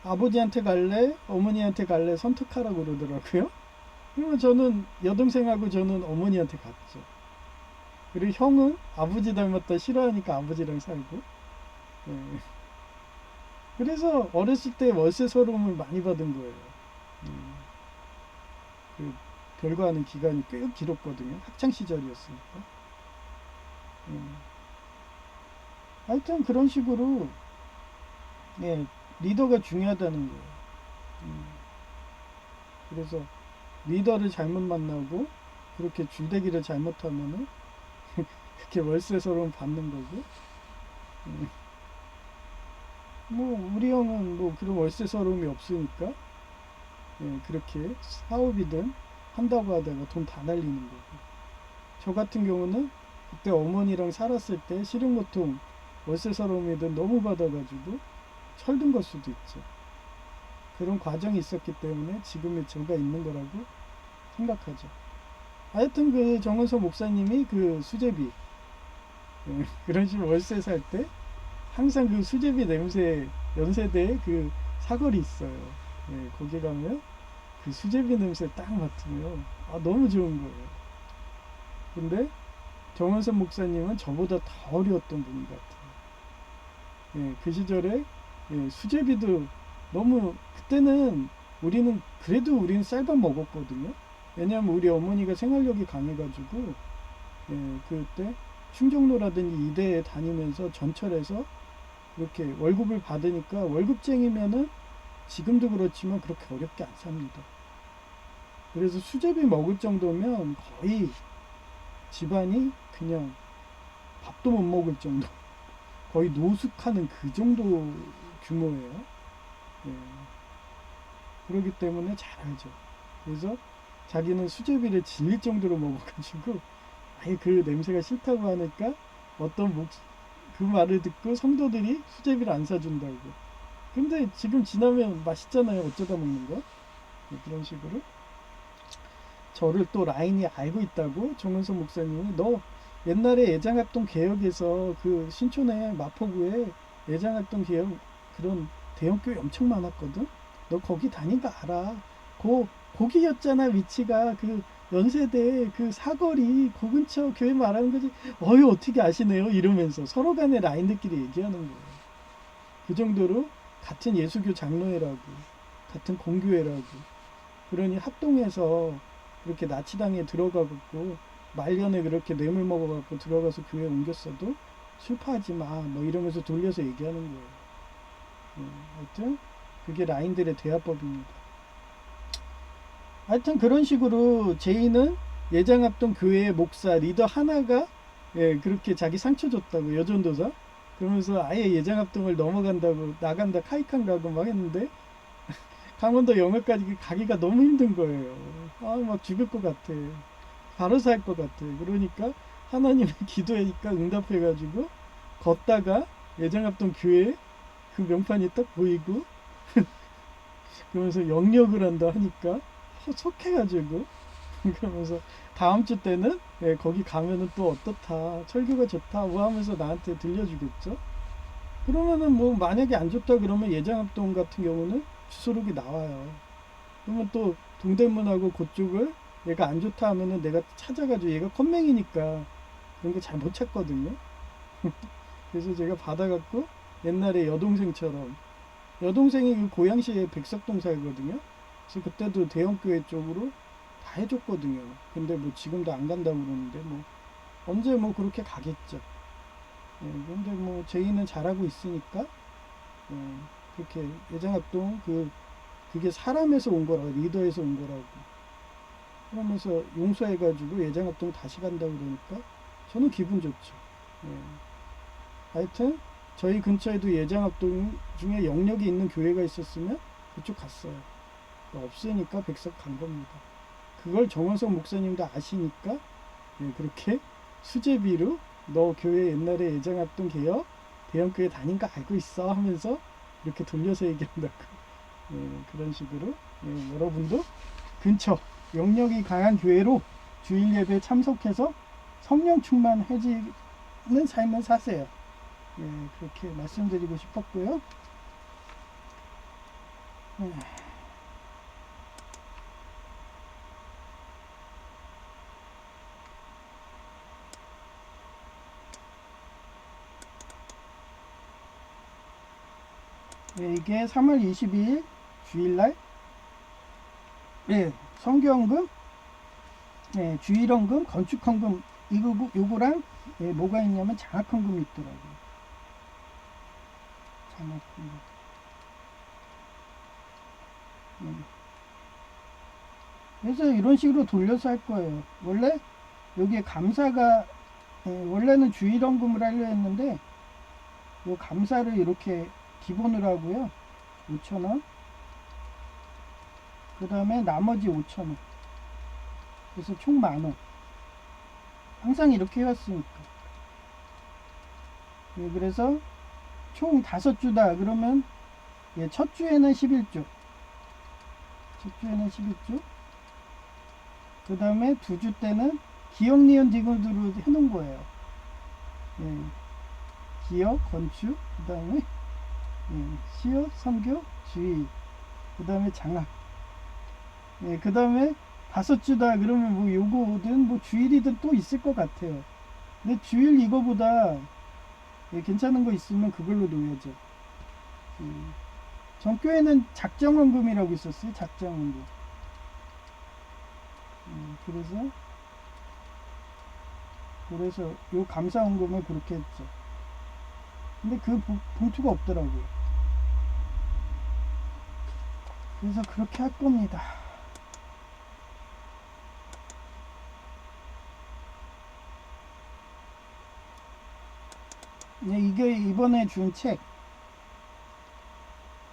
아버지한테 갈래 어머니한테 갈래 선택하라고 그러더라고요. 그러면 저는 여동생하고 저는 어머니한테 갔죠. 그리고 형은 아버지 닮았다 싫어하니까 아버지랑 살고. 그래서 어렸을 때 월세 서름을 많이 받은 거예요. 그 별거 하는 기간이 꽤 길었거든요. 학창 시절이었으니까. 하여튼 그런 식으로 예, 리더가 중요하다는 거예요. 그래서 리더를 잘못 만나고 그렇게 줄대기를 잘못하면은 그렇게 월세 서름 받는 거고. 뭐 우리 형은 뭐 그런 월세 서름이 없으니까 그렇게 사업이든 한다고 하다가 돈 다 날리는 거고. 저 같은 경우는 그때 어머니랑 살았을 때 실형고통 월세 서름이든 너무 받아가지고 철든 걸 수도 있죠. 그런 과정이 있었기 때문에 지금의 저가 있는 거라고 생각하죠. 하여튼 그 정은서 목사님이 그 수제비 그런 식으로 월세 살 때 항상 그 수제비 냄새 연세대에 그 사거리 있어요. 거기 가면 그 수제비 냄새 딱 맡으면 너무 좋은 거예요. 근데 정원섭 목사님은 저보다 더 어려웠던 분 같아요. 예, 그 시절에 예, 수제비도 너무 그때는 우리는 쌀밥 먹었거든요. 왜냐하면 우리 어머니가 생활력이 강해가지고 예, 그때 충정로라든지 이대에 다니면서 전철에서 이렇게 월급을 받으니까 월급쟁이면은 지금도 그렇지만 그렇게 어렵게 안 삽니다. 그래서 수제비 먹을 정도면 거의 집안이 그냥 밥도 못 먹을 정도, 거의 노숙하는 그 정도 규모예요. 예. 그렇기 때문에 잘 알죠. 그래서 자기는 수제비를 질릴 정도로 먹어가지고 아예 그 냄새가 싫다고 하니까 그 말을 듣고 성도들이 수제비를 안 사준다고. 근데 지금 지나면 맛있잖아요. 어쩌다 먹는 거. 네, 그런 식으로. 저를 또 라인이 알고 있다고 정은석 목사님이 너 옛날에 예장합동 개혁에서 그 신촌에 마포구에 예장합동 개혁 그런 대형교회 엄청 많았거든. 너 거기 다닌 거 알아. 거기였잖아 위치가 그 연세대 그 사거리 그 근처 교회 말하는 거지. 어휴 어떻게 아시네요 이러면서 서로 간에 라인들끼리 얘기하는 거예요. 그 정도로 같은 예수교 장로회라고 같은 공교회라고 그러니 합동해서 그렇게 나치당에 들어가고 말년에 그렇게 뇌물 먹어갖고 들어가서 교회 옮겼어도 슬퍼하지 마 뭐 이러면서 돌려서 얘기하는 거예요. 하여튼 그게 라인들의 대화법입니다. 하여튼 그런 식으로 제이는 예장합동 교회의 목사 리더 하나가 예, 그렇게 자기 상처 줬다고 여전도사 그러면서 아예 예장합동을 넘어간다고 나간다 카이칸 가고 막 했는데 강원도 영역까지 가기가 너무 힘든 거예요. 아, 막 죽을 것 같아. 바로 살 것 같아. 그러니까 하나님의 기도하니까 응답해가지고 걷다가 예장합동 교회 그 명판이 딱 보이고 그러면서 영역을 한다 하니까 속해가지고 그러면서 다음 주 때는 예, 거기 가면은 또 어떻다 철교가 좋다 뭐 하면서 나한테 들려주겠죠. 그러면은 뭐 만약에 안 좋다 그러면 예장합동 같은 경우는 주소록이 나와요. 그러면 또 동대문하고 그쪽을 얘가 안 좋다 하면은 내가 찾아가지고 얘가 컴맹이니까 그런 거 잘 못 찾거든요. 그래서 제가 받아갖고 옛날에 여동생이 그 고양시에 백석동 살거든요. 그래서 그때도 대형교회 쪽으로 다 해줬거든요. 근데 뭐 지금도 안 간다고 그러는데 뭐 언제 뭐 그렇게 가겠죠. 예, 근데 뭐 제이는 잘하고 있으니까 예, 그렇게 예장합동 그게 사람에서 온 거라고 리더에서 온 거라고 그러면서 용서해가지고 예장합동 다시 간다고 그러니까 저는 기분 좋죠. 예. 하여튼 저희 근처에도 예장합동 중에 영역이 있는 교회가 있었으면 그쪽 갔어요. 없으니까 백석 간 겁니다. 그걸 정원석 목사님도 아시니까 예, 그렇게 수제비로 너 교회 옛날에 예장합동 개혁 대형교회 다닌 거 알고 있어 하면서 이렇게 돌려서 얘기한다고 예, 그런 식으로 예, 여러분도 근처 영역이 강한 교회로 주일 예배 참석해서 성령 충만해지는 삶을 사세요. 예, 그렇게 말씀드리고 싶었고요. 예. 예, 이게 3월 22일 주일날 예, 성교헌금, 예, 주일헌금, 건축헌금 요거랑 예, 뭐가 있냐면 장학헌금이 있더라고요. 장학헌금. 그래서 이런 식으로 돌려서 할 거예요. 원래 여기에 감사가 예, 원래는 주일헌금을 하려 했는데 요 감사를 이렇게 기본으로 하고요. 5,000원. 그 다음에 나머지 5,000원. 그래서 총 10,000원. 항상 이렇게 해왔으니까. 예, 그래서 총 5주다. 그러면 예, 첫 주에는 11주. 첫 주에는 11주. 그 다음에 2주 때는 기억, 니은, 디귿으로 해놓은 거예요. 예, 기억, 건축, 그 다음에 예, 시어, 선교, 주의, 그 다음에 장학. 그 다음에 5주다 그러면 뭐 요거든 뭐 주일이든 또 있을 것 같아요. 근데 주일 이거보다 괜찮은 거 있으면 그걸로 놓여져. 전교에는 작정원금이라고 있었어요. 작정원금. 그래서 요 감사원금을 그렇게 했죠. 근데 그 봉투가 없더라고요. 그래서 그렇게 할 겁니다. 이게 이번에 준 책,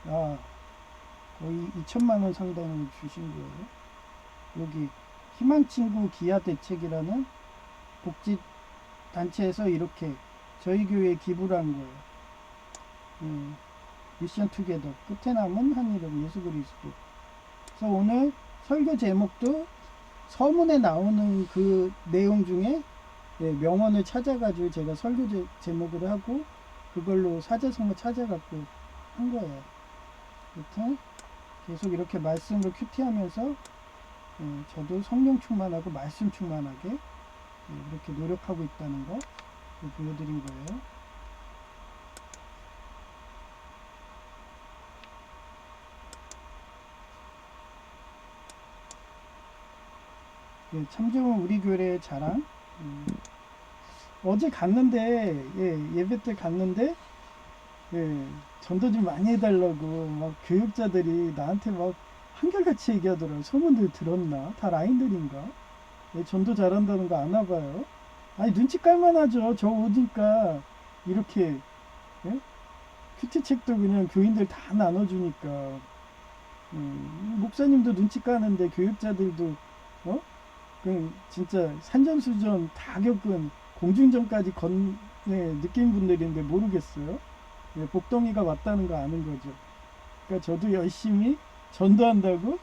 거의 2천만 원 상당을 주신 거예요. 여기 희망친구 기아 대책이라는 복지 단체에서 이렇게 저희 교회에 기부를 한 거예요. 미션 투게더 끝에 남은 한 이름 예수 그리스도. 그래서 오늘 설교 제목도 서문에 나오는 그 내용 중에 명언을 찾아가지고 제가 설교 제목을 하고 그걸로 사제성을 찾아갖고 한 거예요. 여튼 계속 이렇게 말씀을 큐티하면서 저도 성령 충만하고 말씀 충만하게 이렇게 노력하고 있다는 거 보여드린 거예요. 참좋은 우리 교회의 자랑. 어제 갔는데 예배 때 갔는데 전도 좀 많이 해달라고 막 교육자들이 나한테 막 한결같이 얘기하더라고요. 소문들 들었나? 다 라인들인가? 전도 잘한다는 거 아나 봐요. 아니 눈치 깔만하죠. 저 오니까 이렇게 큐티책도 그냥 교인들 다 나눠주니까 목사님도 눈치 까는데 교육자들도 진짜 산전수전 다 겪은 공중전까지 느낀 분들인데 모르겠어요. 복덩이가 왔다는 거 아는 거죠. 그러니까 저도 열심히 전도한다고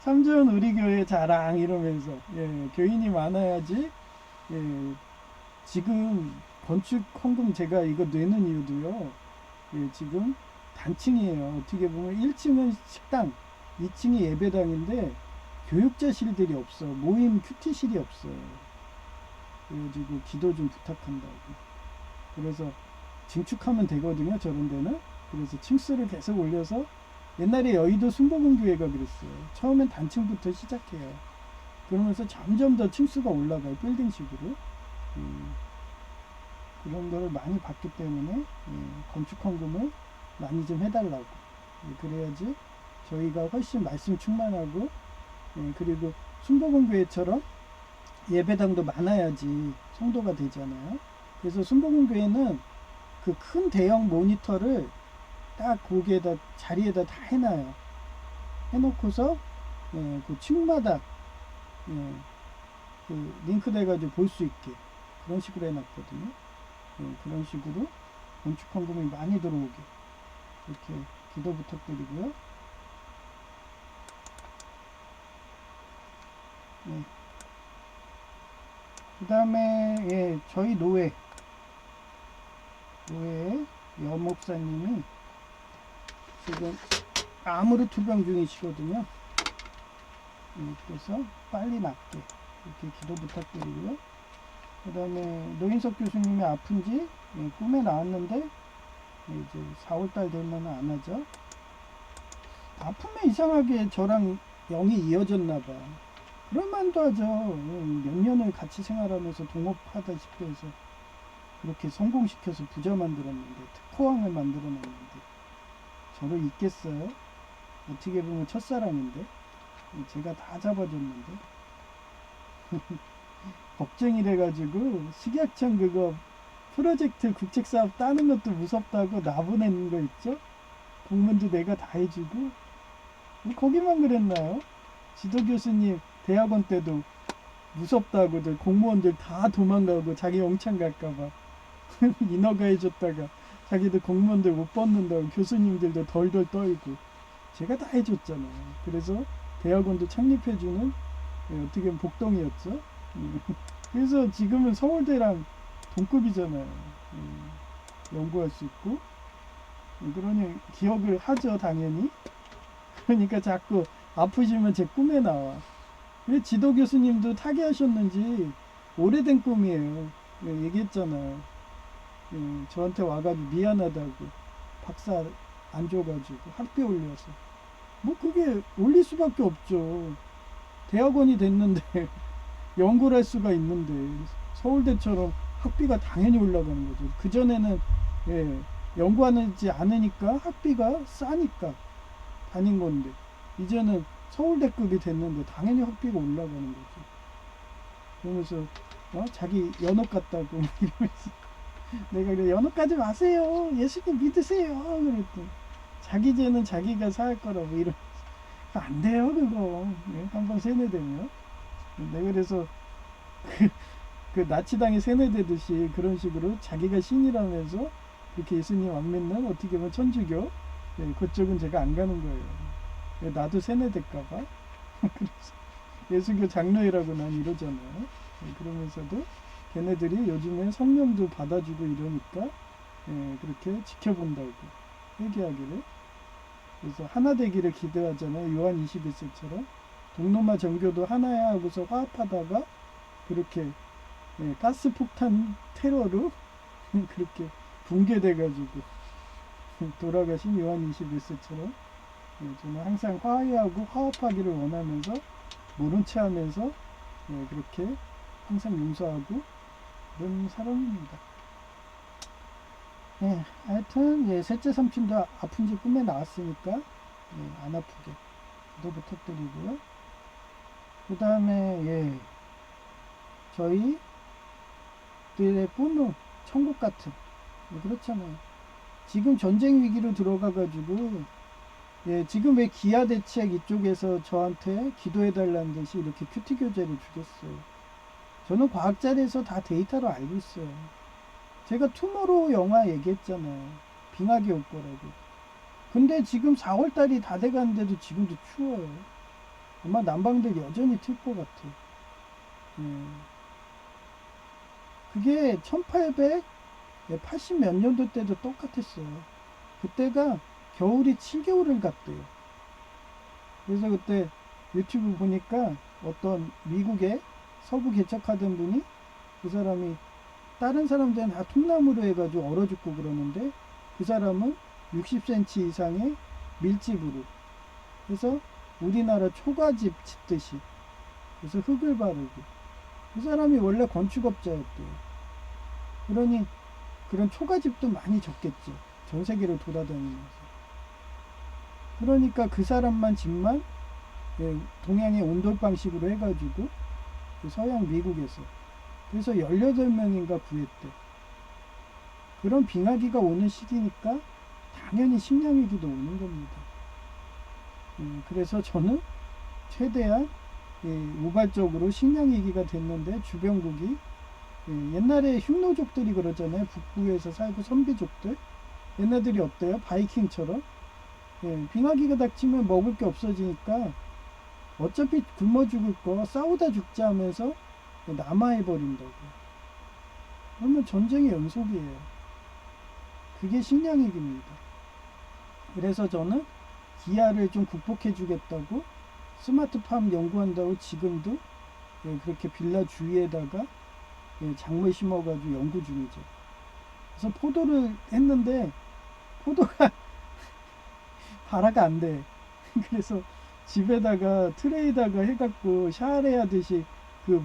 참좋은 우리 교회 자랑 이러면서 교인이 많아야지. 지금 건축 헌금 제가 이거 내는 이유도요. 지금 단층이에요. 어떻게 보면 1층은 식당, 2층이 예배당인데 교육자실들이 없어. 모임 큐티실이 없어요. 그래가지고 기도 좀 부탁한다고. 그래서 증축하면 되거든요. 저런 데는. 그래서 층수를 계속 올려서 옛날에 여의도 순복음교회가 그랬어요. 처음엔 단층부터 시작해요. 그러면서 점점 더 층수가 올라가요. 빌딩식으로. 그런 거를 많이 받기 때문에 건축 헌금을 많이 좀 해달라고. 그래야지 저희가 훨씬 말씀 충만하고 그리고 순복음교회처럼 예배당도 많아야지 성도가 되잖아요. 그래서 순복음교회는 그 큰 대형 모니터를 딱 거기에다 자리에다 다 해놔요. 해놓고서 그 층마다 그 링크 돼가지고 볼 수 있게 그런 식으로 해놨거든요. 그런 식으로 건축 헌금이 많이 들어오게 이렇게 기도 부탁드리고요. 그 다음에 저희 노회 여목사님이 지금 암으로 투병 중이시거든요. 그래서 빨리 낫게 이렇게 기도 부탁드리고요. 그 다음에 노인석 교수님이 아픈지 꿈에 나왔는데 이제 4월달 되면 안 하죠. 아프면 이상하게 저랑 영이 이어졌나봐. 그럴만도 하죠. 몇 년을 같이 생활하면서 동업하다시피 해서 그렇게 성공시켜서 부자 만들었는데 특허왕을 만들어놨는데 저를 잊겠어요? 어떻게 보면 첫사랑인데 제가 다 잡아줬는데 겁쟁이래가지고 식약청 그거 프로젝트 국책사업 따는 것도 무섭다고 나보내는 거 있죠? 공문도 내가 다 해주고 거기만 그랬나요? 지도교수님 대학원 때도 무섭다고들 공무원들 다 도망가고 자기 영창 갈까봐 인허가 해줬다가 자기들 공무원들 못 뽑는다고 교수님들도 덜덜 떨고 제가 다 해줬잖아요. 그래서 대학원도 창립해주는 어떻게 보면 복덩이였죠. 그래서 지금은 서울대랑 동급이잖아요. 연구할 수 있고 그러니 기억을 하죠 당연히. 그러니까 자꾸 아프시면 제 꿈에 나와. 왜 지도 교수님도 타계하셨는지 오래된 꿈이에요. 예, 얘기했잖아요. 저한테 와가지고 미안하다고 박사 안 줘가지고 학비 올려서 뭐 그게 올릴 수밖에 없죠. 대학원이 됐는데 연구를 할 수가 있는데 서울대처럼 학비가 당연히 올라가는 거죠. 그전에는 예, 연구하지 않으니까 학비가 싸니까 다닌 건데 이제는 서울대급이 됐는데 당연히 학비가 올라가는 거죠. 그러면서 자기 연옥 같다고 이러면서 내가 그래 연옥 가지 마세요. 예수님 믿으세요. 그랬더니 자기 죄는 자기가 사할 거라고 이러 안 돼요 그거. 예, 한번 세뇌되면 내가 그래서 그 나치당에 세뇌되듯이 그런 식으로 자기가 신이라면서 그렇게 예수님 안 믿는 어떻게 보면 천주교 예, 그쪽은 제가 안 가는 거예요. 예, 나도 세뇌될까봐. 그래서 예수교 장로이라고 난 이러잖아요. 예, 그러면서도 걔네들이 요즘에 성령도 받아주고 이러니까 예, 그렇게 지켜본다고 얘기하기를. 그래서 하나 되기를 기대하잖아요. 요한 21세처럼 동로마 정교도 하나야 하고서 화합하다가 그렇게 예, 가스 폭탄 테러로 그렇게 붕괴돼가지고 돌아가신 요한 21세처럼 예, 저는 항상 화해하고 화합하기를 원하면서 모른 체 하면서 예, 그렇게 항상 용서하고 그런 사람입니다. 예, 하여튼 예, 셋째 삼촌도 아픈지 꿈에 나왔으니까 예, 안 아프게 기도 부탁드리고요. 그 다음에 예, 저희들의 꿈은 천국 같은 예, 그렇잖아요. 지금 전쟁 위기로 들어가가지고 예, 지금 왜 기아 대책 이쪽에서 저한테 기도해달라는 듯이 이렇게 큐티 교재를 주겠어요. 저는 과학자리에서 다 데이터로 알고 있어요. 제가 투모로우 영화 얘기했잖아요. 빙하기 올 거라고. 근데 지금 4월달이 다 돼가는데도 지금도 추워요. 아마 난방들 여전히 틀 것 같아. 그게 1880 몇 년도 때도 똑같았어요. 그때가 겨울이 7개월을 갔대요. 그래서 그때 유튜브 보니까 어떤 미국의 서부 개척하던 분이 그 사람이 다른 사람들은 다 통나무로 해가지고 얼어 죽고 그러는데 그 사람은 60cm 이상의 밀집으로 그래서 우리나라 초가집 짓듯이 그래서 흙을 바르고 그 사람이 원래 건축업자였대요. 그러니 그런 초가집도 많이 졌겠죠. 전 세계를 돌아다니면서. 그러니까 그 사람만 집만 동양의 온돌방식으로 해가지고 서양 미국에서 그래서 18명인가 구했대. 그런 빙하기가 오는 시기니까 당연히 식량위기도 오는 겁니다. 그래서 저는 최대한 우발적으로 식량위기가 됐는데 주변국이 옛날에 흉노족들이 그러잖아요. 북부에서 살고 선비족들 얘네들이 어때요? 바이킹처럼 빙하기가 닥치면 먹을 게 없어지니까 어차피 굶어 죽을 거 싸우다 죽자 하면서 남아해버린다고. 그러면 전쟁의 연속이에요. 그게 식량위기입니다. 그래서 저는 기아를 좀 극복해 주겠다고 스마트팜 연구한다고 지금도 그렇게 빌라 주위에다가 작물 심어가지고 연구 중이죠. 그래서 포도를 했는데 포도가 발화가 안 돼. 그래서 집에다가 트레이다가 해갖고 샤레 하듯이 그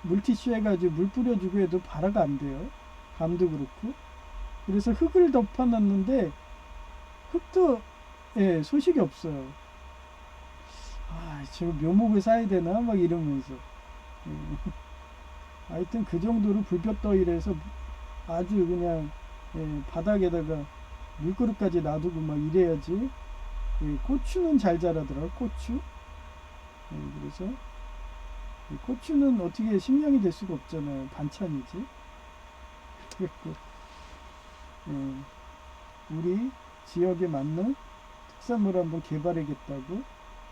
물티슈 해가지고 물 뿌려주고 해도 발화가 안 돼요. 감도 그렇고. 그래서 흙을 덮어놨는데 흙도 소식이 없어요. 아, 저 묘목을 사야 되나? 막 이러면서. 하여튼 그 정도로 불볕더위라서 아주 그냥 바닥에다가 물그릇까지 놔두고 막 이래야지. 고추는 잘 자라더라고, 고추. 그래서 고추는 어떻게 식량이 될 수가 없잖아요. 반찬이지. 그래갖고 우리 지역에 맞는 특산물 한번 개발하겠다고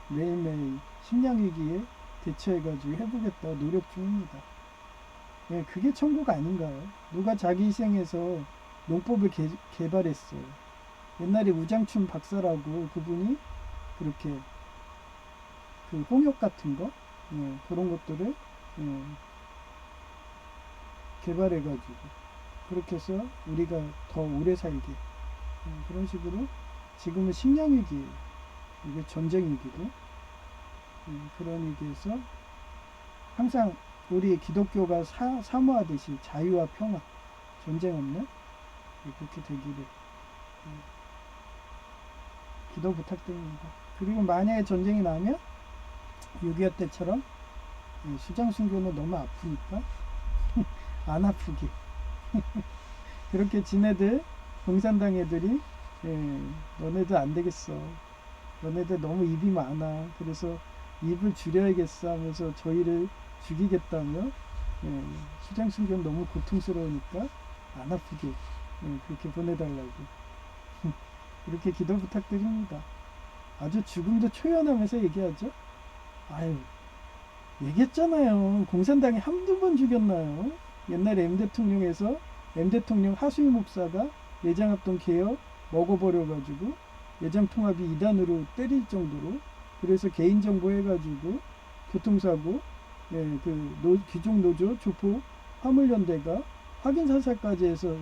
매일매일 식량위기에 대처해가지고 해보겠다고 노력 중입니다. 그게 천국 아닌가요? 누가 자기 희생해서 농법을 개발했어요. 옛날에 우장춘 박사라고 그분이 그렇게 그 홍역 같은 거 그런 것들을 개발해가지고 그렇게 해서 우리가 더 오래 살게 그런 식으로 지금은 식량위기예요. 이게 전쟁위기고 그런 위기에서 항상 우리 기독교가 사모하듯이 자유와 평화, 전쟁 없는 그렇게 되기를 기도 부탁드립니다. 그리고 만약에 전쟁이 나면 6.25 때처럼 수장순교는 너무 아프니까 안 아프게 그렇게 지네들 공산당 애들이 너네들 안 되겠어, 너네들 너무 입이 많아, 그래서 입을 줄여야겠어 하면서 저희를 죽이겠다며 수장순교는 너무 고통스러우니까 안 아프게 그렇게 보내달라고 이렇게 기도 부탁드립니다. 아주 죽음도 초연하면서 얘기하죠. 아유, 얘기했잖아요. 공산당이 한두 번 죽였나요? 옛날에 M 대통령에서 M 대통령 하수희 목사가 예장합동 개혁 먹어버려가지고 예장통합이 2단으로 때릴 정도로, 그래서 개인정보 해가지고 교통사고, 귀족노조 조폭 화물연대가 확인사살까지 해서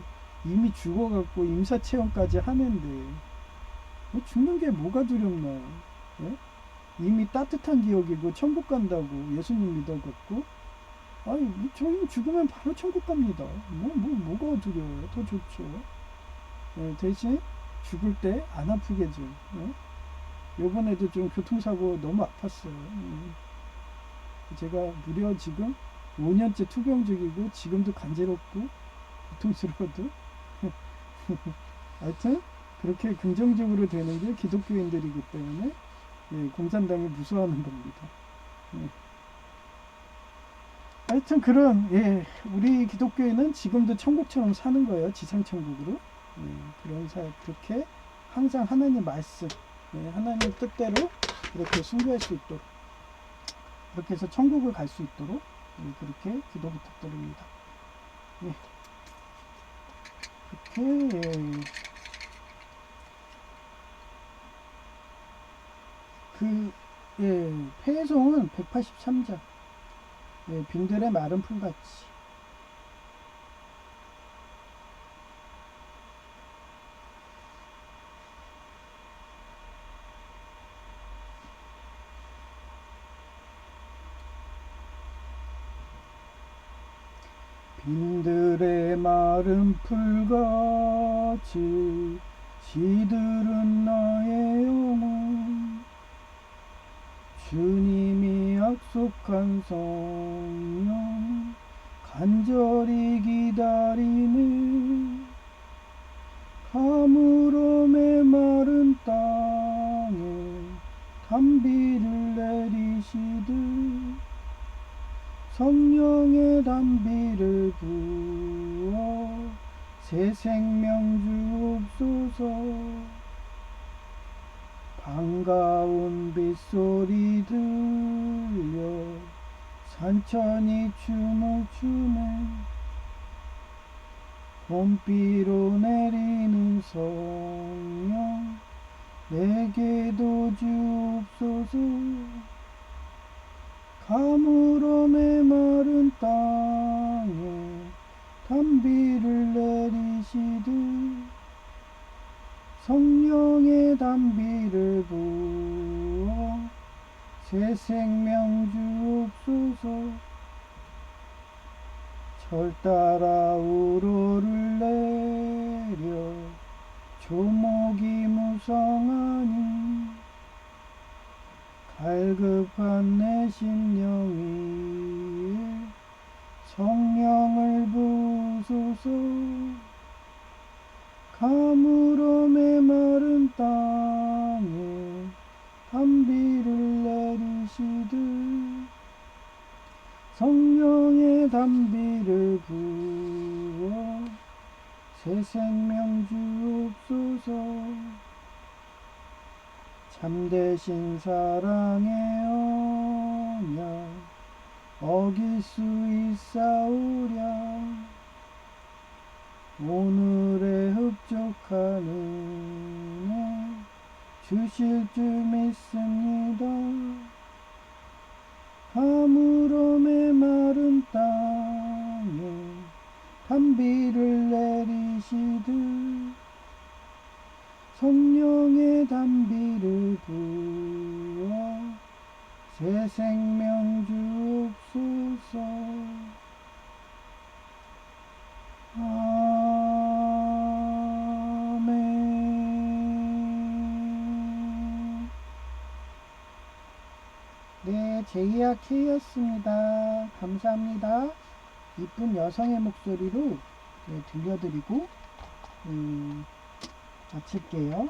이미 죽어갖고 임사체험까지 하는데 뭐 죽는 게 뭐가 두렵나요? 예? 이미 따뜻한 기억이고 천국 간다고 예수님 믿어갖고, 아니 저희 죽으면 바로 천국 갑니다. 뭐가 두려워요? 더 좋죠. 대신 죽을 때 안 아프게 좀. 요번에도 좀 교통사고 너무 아팠어요. 제가 무려 지금 5년째 투병 중이고 지금도 간지럽고 고통스러워도 하여튼 그렇게 긍정적으로 되는 게 기독교인들이기 때문에 공산당을 무서워하는 겁니다. 하여튼 그런 우리 기독교인은 지금도 천국처럼 사는 거예요. 지상천국으로. 그렇게 항상 하나님 말씀, 하나님 뜻대로 이렇게 순교할 수 있도록, 그렇게 해서 천국을 갈 수 있도록 그렇게 기도 부탁드립니다. 이렇게 폐해송은 183장, 빈들의 마른 풀같이. 빈들의 마른 풀같이 시들은 나의 영혼, 주님이 약속한 성령 간절히 기다리네. 가물어 메마른 땅에 단비를 내리시듯 성령의 단비를 부어 새 생명 주옵소서. 반가운 빗소리 들려 산천이 춤을 추네. 봄비로 내리는 성령 내게도 주옵소서. 가물어 메마른 땅에 단비를 내리시듯 성령의 단비를 부어 새 생명 주옵소서. 철 따라 우로를 내려 조목이 무성하니 갈급한 내 심령 위에 성령을 부소서. 가물어 메마른 땅에 단비를 내리시듯 성령의 단비를 부어 새 생명 주옵소서. 참되신 사랑의 언약 어길 수 있사오랴. 오늘의 흡족한 은혜 주실 줄 믿습니다. 가물어 메마른 땅에 단비를 내리시듯 성령의 단비를 부어 새 생명 주옵소서. 아멘. 네, 제이야 K였습니다. 감사합니다. 이쁜 여성의 목소리로 들려드리고 마칠게요.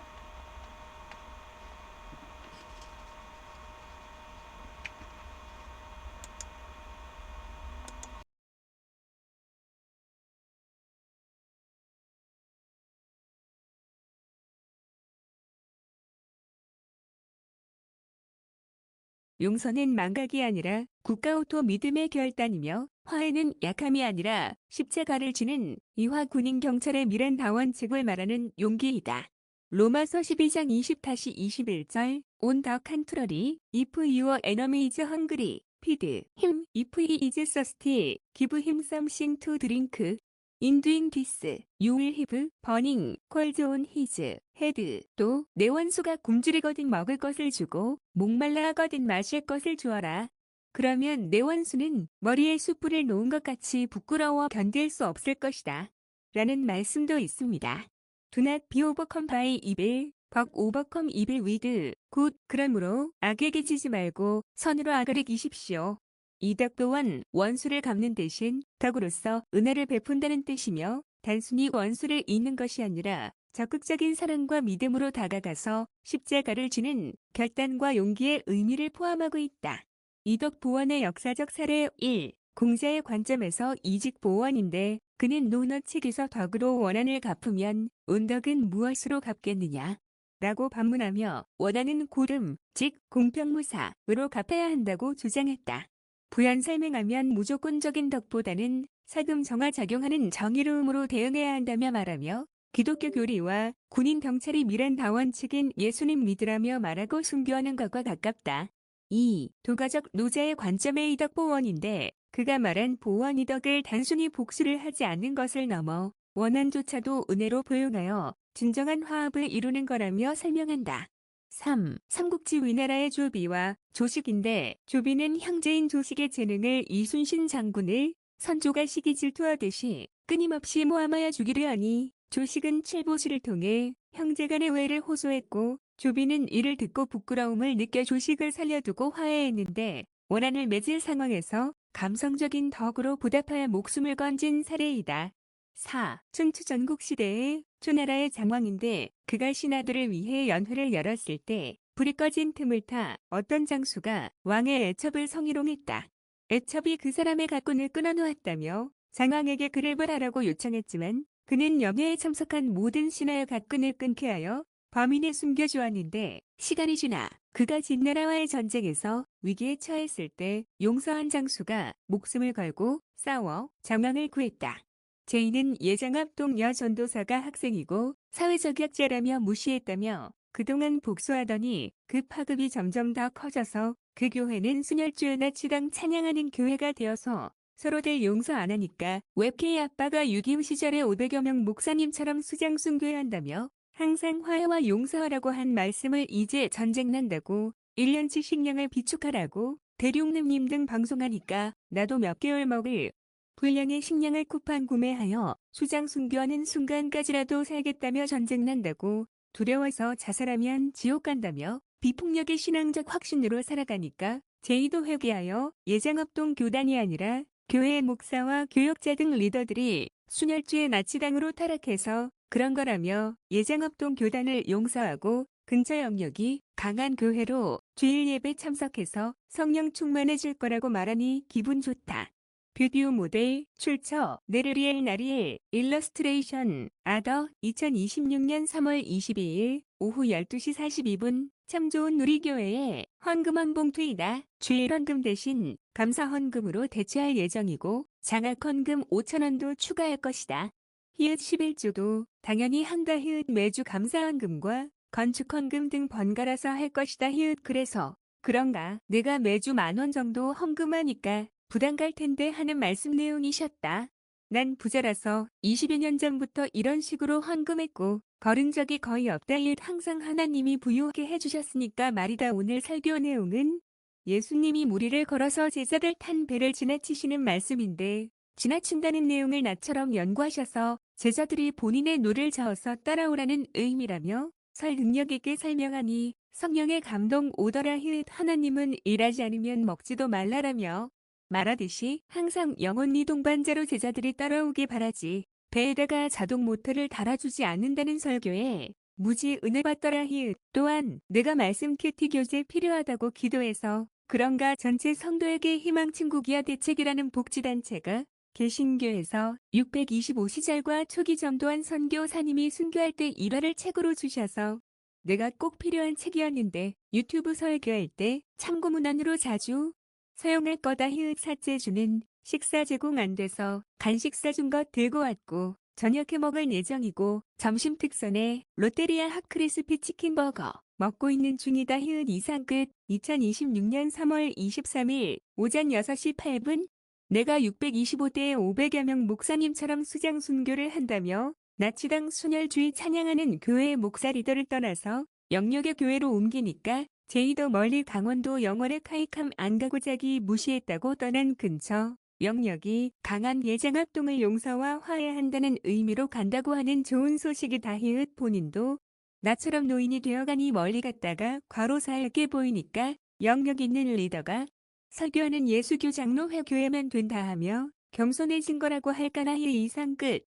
용서는 망각이 아니라 국가오토 믿음의 결단이며 화해는 약함이 아니라 십자가를 지는 이화 군인 경찰의 미란 다원칙을 말하는 용기이다. 로마서 12장 20-21절 On the contrary, if your enemy is hungry, feed him. If he is thirsty, give him something to drink. In doing this, you will have burning coals on his head. 또 내 원수가 굶주리거든 먹을 것을 주고 목말라 하거든 마실 것을 주어라. 그러면 내 원수는 머리에 숯불을 놓은 것 같이 부끄러워 견딜 수 없을 것이다. 라는 말씀도 있습니다. Do not be overcome by evil, but overcome evil with good. 그러므로 악에게 지지 말고 선으로 악을 이기십시오. 이 덕 또한 원수를 갚는 대신 덕으로서 은혜를 베푼다는 뜻이며 단순히 원수를 잇는 것이 아니라 적극적인 사랑과 믿음으로 다가가서 십자가를 지는 결단과 용기의 의미를 포함하고 있다. 이덕 보원의 역사적 사례 1. 공자의 관점에서 이직 보원인데 그는 논어책에서 덕으로 원한을 갚으면 운덕은 무엇으로 갚겠느냐? 라고 반문하며 원하는 고름, 즉 공평무사으로 갚아야 한다고 주장했다. 부연 설명하면 무조건적인 덕보다는 사금정화 작용하는 정의로움으로 대응해야 한다며 말하며 기독교 교리와 군인 경찰이 미란 다원칙인 예수님 믿으라며 말하고 순교하는 것과 가깝다. 2. 도가적 노자의 관점의 이덕 보원인데 그가 말한 보원 이덕을 단순히 복수를 하지 않는 것을 넘어 원한조차도 은혜로 포용하여 진정한 화합을 이루는 거라며 설명한다. 3. 삼국지 위나라의 조비와 조식인데 조비는 형제인 조식의 재능을 이순신 장군을 선조가 시기 질투하듯이 끊임없이 모함하여 죽이려 하니 조식은 칠보시를 통해 형제간의 외를 호소했고 조비는 이를 듣고 부끄러움을 느껴 조식을 살려두고 화해했는데 원한을 맺을 상황에서 감성적인 덕으로 보답하여 목숨을 건진 사례이다. 4. 춘추 전국시대의 초나라의 장왕인데 그가 신하들을 위해 연회를 열었을 때 불이 꺼진 틈을 타 어떤 장수가 왕의 애첩을 성희롱했다. 애첩이 그 사람의 가꾼을 끊어놓았다며 장왕에게 그를 벌하라고 요청했지만 그는 연회에 참석한 모든 신하의 가꾼을 끊게 하여 범인에 숨겨주었는데 시간이 지나 그가 진나라와의 전쟁에서 위기에 처했을 때 용서한 장수가 목숨을 걸고 싸워 장왕을 구했다. 제인은 예장합동 여전도사가 학생이고 사회적 약자라며 무시했다며 그동안 복수하더니 그 파급이 점점 더 커져서 그 교회는 순혈주의 나치당 찬양하는 교회가 되어서 서로들 용서 안 하니까 웹케이 아빠가 6.25 시절에 500여 명 목사님처럼 수장순교한다며 항상 화해와 용서하라고 한 말씀을 이제 전쟁 난다고 1년치 식량을 비축하라고 대륙님님 등 방송하니까 나도 몇 개월 먹을 분량의 식량을 쿠팡 구매하여 수장 순교하는 순간까지라도 살겠다며 전쟁 난다고 두려워서 자살하면 지옥 간다며 비폭력의 신앙적 확신으로 살아가니까 제의도 회개하여 예장합동 교단이 아니라 교회의 목사와 교역자 등 리더들이 순혈주의 나치당으로 타락해서 그런 거라며 예장합동 교단을 용서하고 근처 영역이 강한 교회로 주일 예배 참석해서 성령 충만해질 거라고 말하니 기분 좋다. 비디오 모델, 출처, 네르리엘 나리엘, 일러스트레이션, 아더, 2026년 3월 22일 오후 12시 42분, 참 좋은 누리교회에 헌금 한 봉투이다. 주일 헌금 대신 감사 헌금으로 대체할 예정이고 장학 헌금 5,000원도 추가할 것이다. 히읗 11조도 당연히 한다. 히읗 매주 감사 헌금과 건축 헌금 등 번갈아서 할 것이다. 히읗 그래서 그런가 내가 매주 10,000원 정도 헌금하니까 부담 갈 텐데 하는 말씀 내용이셨다. 난 부자라서 20여 년 전부터 이런 식으로 헌금했고 거른 적이 거의 없다. 항상 하나님이 부유하게 해주셨으니까 말이다. 오늘 설교 내용은 예수님이 무리를 걸어서 제자들 탄 배를 지나치시는 말씀인데 지나친다는 내용을 나처럼 연구하셔서 제자들이 본인의 노를 저어서 따라오라는 의미라며 설 능력 있게 설명하니 성령의 감동 오더라. 하나님은 일하지 않으면 먹지도 말라라며 말하듯이 항상 영혼이 동반자로 제자들이 따라오길 바라지 배에다가 자동 모터를 달아주지 않는다는 설교에 무지 은혜 받더라. 또한 내가 말씀 큐티 교재 필요하다고 기도해서 그런가 전체 성도에게 희망친구기야 대책이라는 복지단체가 개신교에서 625시절과 초기 전도한 선교사님이 순교할 때 일화를 책으로 주셔서 내가 꼭 필요한 책이었는데 유튜브 설교할 때 참고문안으로 자주 사용할 거다. 삭제주는 식사 제공 안 돼서 간식 사준 것 들고 왔고 저녁에 먹을 예정이고 점심 특선에 롯데리아 핫크리스피 치킨버거 먹고 있는 중이다. 이상 끝. 2026년 3월 23일 오전 6시 8분 내가 625대 500여 명 목사님처럼 수장 순교를 한다며 나치당 순혈주의 찬양하는 교회의 목사 리더를 떠나서 영역의 교회로 옮기니까 제이도 멀리 강원도 영월에 카이캄 안 가고 자기 무시했다고 떠난 근처 영역이 강한 예장합동을 용서와 화해한다는 의미로 간다고 하는 좋은 소식이다. 본인도 나처럼 노인이 되어가니 멀리 갔다가 과로사하게 보이니까 영역 있는 리더가 설교하는 예수교 장로회 교회만 된다 하며 겸손해진 거라고 할까나. 이상 끝.